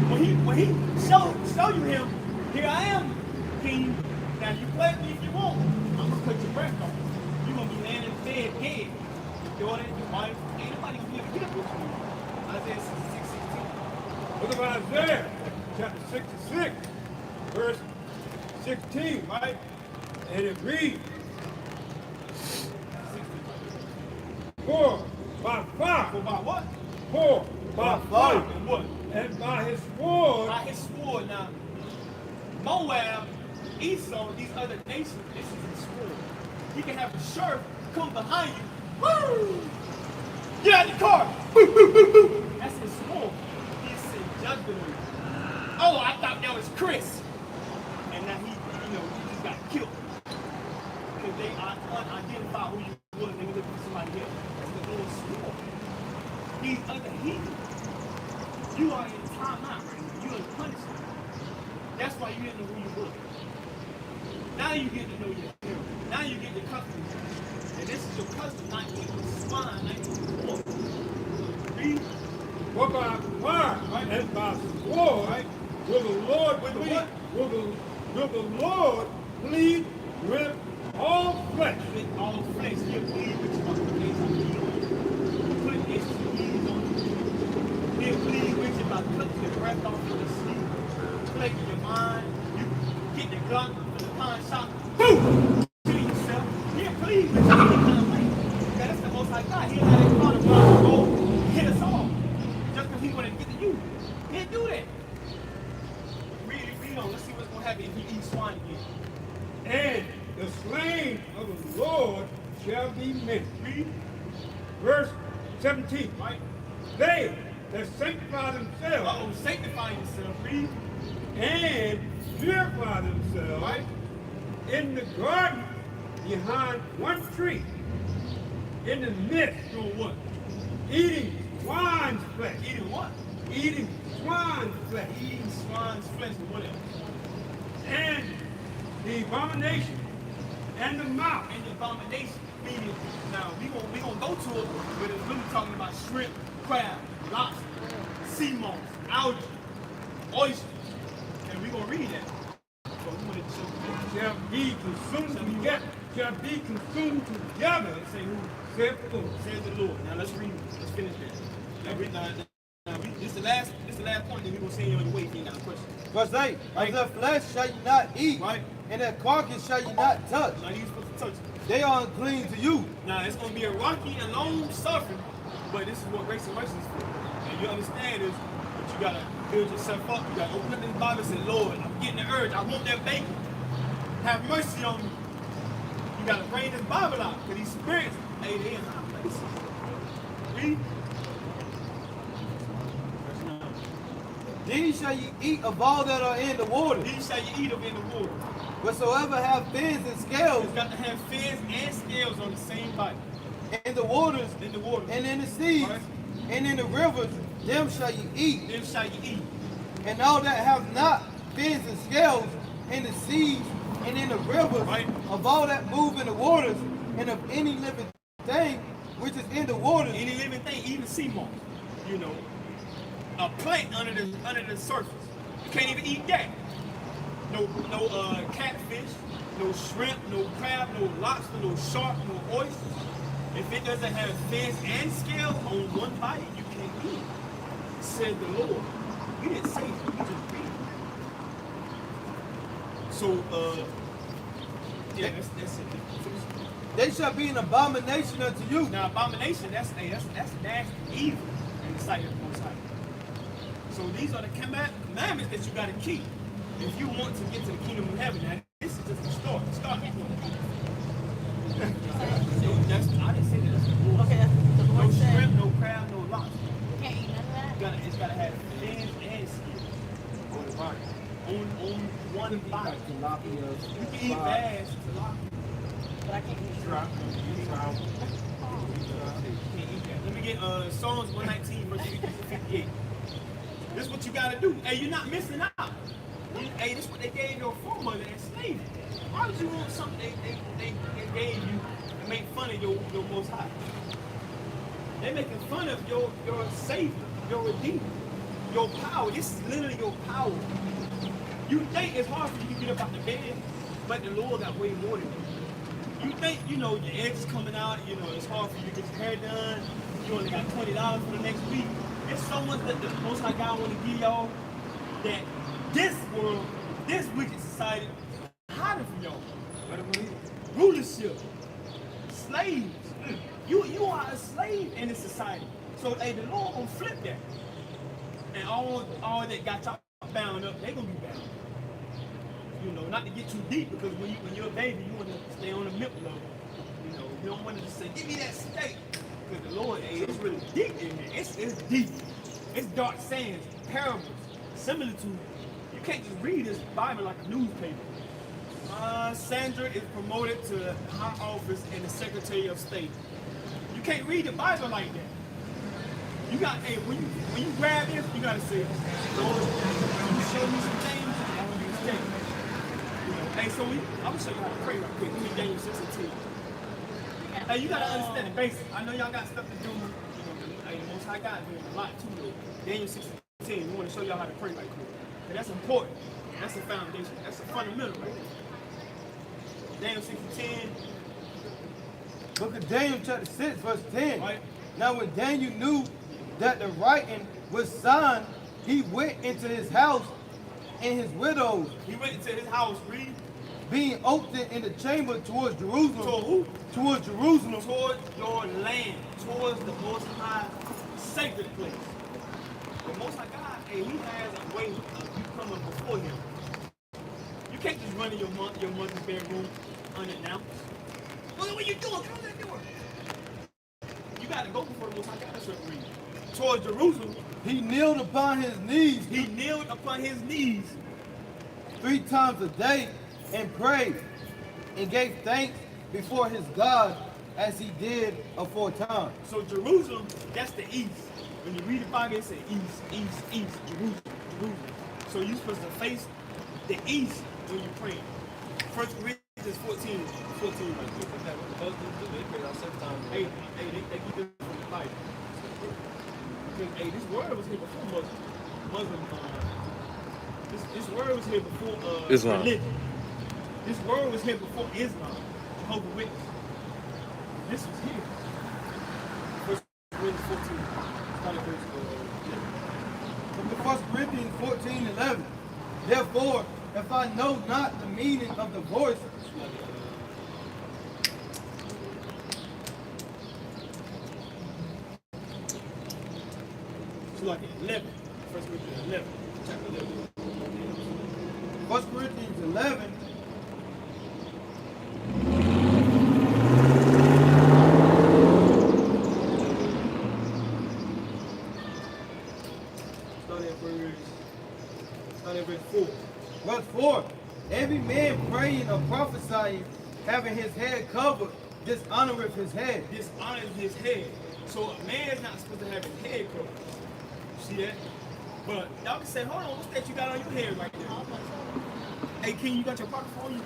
When he show you him, here I am, King. Now you play with me if you want. I'm gonna cut your breath off. You're gonna be laying in bed dead. Your daughter, your wife, ain't nobody gonna be able to get up with you. Isaiah 66:16. Look at Isaiah chapter 66, verse 16, right? And it reads, for by fire. For by what? For by fire. And what? And by his sword. By his sword. Now, Moab, Esau, these other nations, this is his sword. He can have a sheriff come behind you. Woo! Get out of the car! Woo, woo, woo, woo. That's his sword. He said judgment on you. Oh, I thought that was Chris. And now he just got killed. Because they unidentified who you was. They were looking for somebody else. That's the Lord's sword. These other heathens. You are in timeout right now. You're in punishment. That's why you didn't know who you were. Now you get to know your hero. Now you get the custom. And this is your custom, not eating swine, not eating pork. Read. For by fire and by sword will the Lord With the plead. what? Will the Lord plead with all flesh. With all flesh. He'll plead with you about the days I plead on you. Put STDs on you. He'll plead with you about cutting the breath off of the sleep. Plaguing your mind. You get the gun from the pawn shop. Boom! Kill yourself. He'll plead with you any kind of way. That's the most high God. He'll let it call the blood go hit us all. Just because he want to get to you. He'll do that. Read on. Let's see what's going to happen if he eats swine again. And the slain of the Lord shall be many. Read. Verse 17. Right? They that sanctify themselves Uh-oh, sanctify yourself. Read. and purify themselves Right? in the garden behind one tree, in the midst, Doing what? eating swine's flesh. Eating what? Eating swine's flesh. Eating swine's flesh and what else? And the abomination and the mouth. And the abomination. Meaning, now we gonna go to it, but it's really talking about shrimp, crab, lobster, sea moss, algae, oysters. And we gonna read that. So we wanted to show you. Shall be consumed together. Shall be consumed together. Say who? Saith the Lord. Says the Lord. Now let's read. Let's finish that. This is the last point that we gonna say on the way if you ain't got a question. Verse 8, Right. of their flesh shall you not eat, Right. and their carcass shall you not touch. Now you supposed to touch it. They are unclean to you. Now it's gonna be a rocky and long suffering, but this is what grace and mercy is for. And you understand is that you gotta build yourself up. You gotta open up this Bible and say, Lord, I'm getting the urge. I want that bacon. Have mercy on me. You gotta bring this Bible out because these spirits, hey, they in high places. Read. These shall you eat of all that are in the water. These shall you eat of in the water. Whatsoever have fins and scales It's got to have fins and scales on the same body. in the waters, In the water. and in the seas, Right. and in the rivers, them shall you eat. Them shall you eat. And all that have not fins and scales in the seas and in the rivers, Right. of all that move in the waters, and of any living thing which is in the waters, Any living thing, even sea moss, you know, a plant under the surface. You can't even eat that. No catfish, no shrimp, no crab, no lobster, no shark, no oysters. If it doesn't have fins and scales on one body, you can't eat it. Said the Lord. We didn't say it. We just read it. So, yeah, that's it. they shall be an abomination unto you. Now, abomination, that's nasty evil in the sight of the Most High. So these are the commandments that you got to keep if you want to get to the kingdom of heaven. Now, this is just the start. The start point. I didn't say that. Okay, the No Lord said shrimp, no crab, no lobster. you can't eat none of that. It's got to have fins and skin on the body. On one body. You can eat bass, tilapia. But I can't eat Trout. Let me get Psalms 119, verse 58. This is what you gotta do. Hey, you're not missing out. Hey, this is what they gave your foremother in slavery. Why would you want something they gave you and make fun of your Most High? They're making fun of your Savior, your Redeemer, your power. This is literally your power. You think it's hard for you to get up out the bed, but the Lord got way more than that. You think, your eggs is coming out, it's hard for you to get your hair done. You only got $20 for the next week. There's so much that the Most High God want to give y'all that this world, this wicked society, hiding from y'all. Rulership, slaves. You are a slave in this society. So the Lord gonna flip that. And all that got y'all bound up, they gonna be bound. Not to get too deep, because when you're a baby, you want to stay on the milk level. You don't want to just say, give me that steak. Because the Lord, it's really deep in there. It's deep. It's dark sayings, parables, similitudes. You can't just read this Bible like a newspaper. Sandra is promoted to high office in the Secretary of State. You can't read the Bible like that. You got, when you grab this, you gotta say, Lord, you show me some things, I want to stay. So I'm gonna show you how to pray right quick. Give me Daniel 6:10. Hey, you gotta understand the basics. I know y'all got stuff to do. The Most High God doing a lot too, though. Daniel 6:10. We want to show y'all how to pray right quick. And that's important. That's a foundation. That's a fundamental right there. Daniel 6:10. Book of Daniel chapter 6, verse 10. Right. Now when Daniel knew that the writing was signed, he went into his house and his widows. He went into his house, read. Being open in the chamber towards Jerusalem. Toward who? Towards Jerusalem. Towards your land. Towards the Most High sacred place. The Most High God, he has a way of you coming before him. You can't just run in your mother's bedroom unannounced. What are you doing? Come to the door. You got to go before the Most High God. That's what it reads. Towards Jerusalem. He kneeled upon his knees. He kneeled upon his knees 3 times a day and prayed and gave thanks before his God as he did aforetime. So Jerusalem, that's the east. When you read the Bible, it says east, Jerusalem. So you're supposed to face the east when you're praying. 1 Corinthians 14 right there. Hey, they keep this from the Bible. Hey, this word was here before Muslim. This word was here before Islam. Religion. This word was here before Islam. Jehovah's Witness. This was here. 1 Corinthians 14. From the 1 Corinthians 14:11. Therefore, if I know not the meaning of the voice, it's like 11. 1 Corinthians 11. Chapter 11. 1 Corinthians 11. Start at verse 4. Verse 4. Every man praying or prophesying, having his head covered, dishonoreth his head. Dishonors his head. So a man is not supposed to have his head covered. See that? But y'all can say, hold on, what's that you got on your head right there? Hey, King, you got your pocket for you?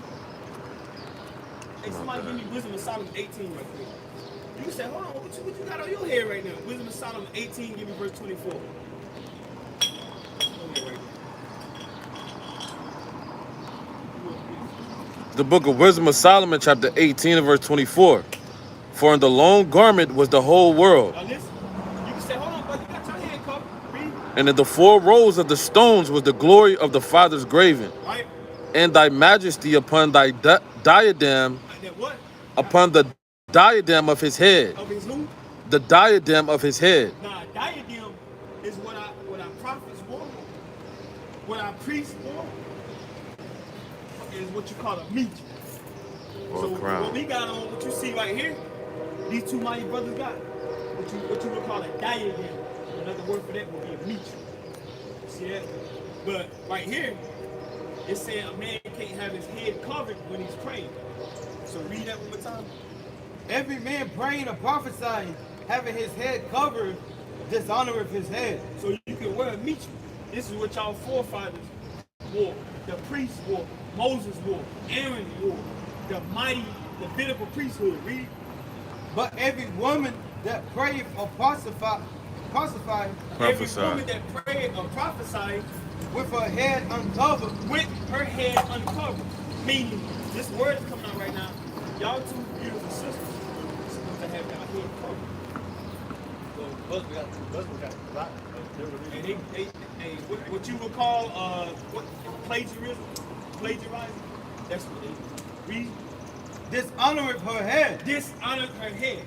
Hey, somebody give me Wisdom of Solomon 18 right quick. You can say, hold on, what you got on your head right now? Wisdom of Solomon 18, give me verse 24. The book of Wisdom of Solomon, chapter 18 and verse 24. For in the long garment was the whole world. Now listen, you can say, hold on, brother, you got your head covered. Read. And in the 4 rows of the stones was the glory of the fathers graven. Right. And thy majesty upon thy diadem, That what? upon the diadem of his head. Of his who? The diadem of his head. Now, a diadem is what our prophets wore, what our priests wore, is what you call a meat. Or So a crown. what we got on, what you see right here, these 2 mighty brothers got, what you would call a diadem. Another word for that would be a meat. See that? But right here, it said a man can't have his head covered when he's praying. So read that one more time. Every man praying or prophesying, having his head covered, dishonoreth his head. So you can wear a mitre. This is what y'all forefathers wore. The priests wore. Moses wore, Aaron wore, the mighty Levitical priesthood. Read. But every woman that prayeth or prophesieth Every woman that prayed or prophesied with her head uncovered, with her head uncovered. Meaning, this word is coming out right now. Y'all two beautiful sisters supposed to have y'all head covered. Husband got a lot. And they what you would call what plagiarism, plagiarizing. That's what they do. Read. dishonoreth her head. Dishonored her head.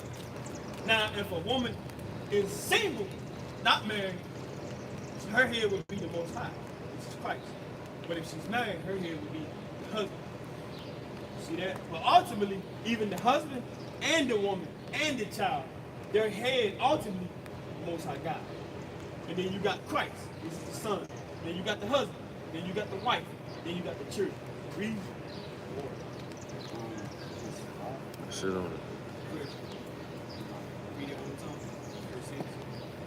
Now, if a woman is single, not married, her head would be the Most High, which is Christ. But if she's married, her head would be the husband. See that? But ultimately, even the husband and the woman and the child, their head ultimately the Most High God. And then you got Christ, which is the Son. Then you got the husband. Then you got the wife. Then you got the church. Read. Shit on it. Read it one time.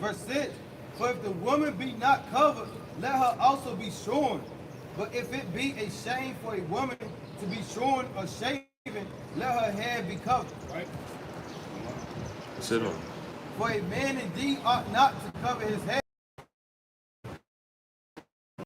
Verse 6. For if the woman be not covered, let her also be shorn. But if it be a shame for a woman to be shorn or shaven, let her head be covered. Right? Shit on it. For a man indeed ought not to cover his head,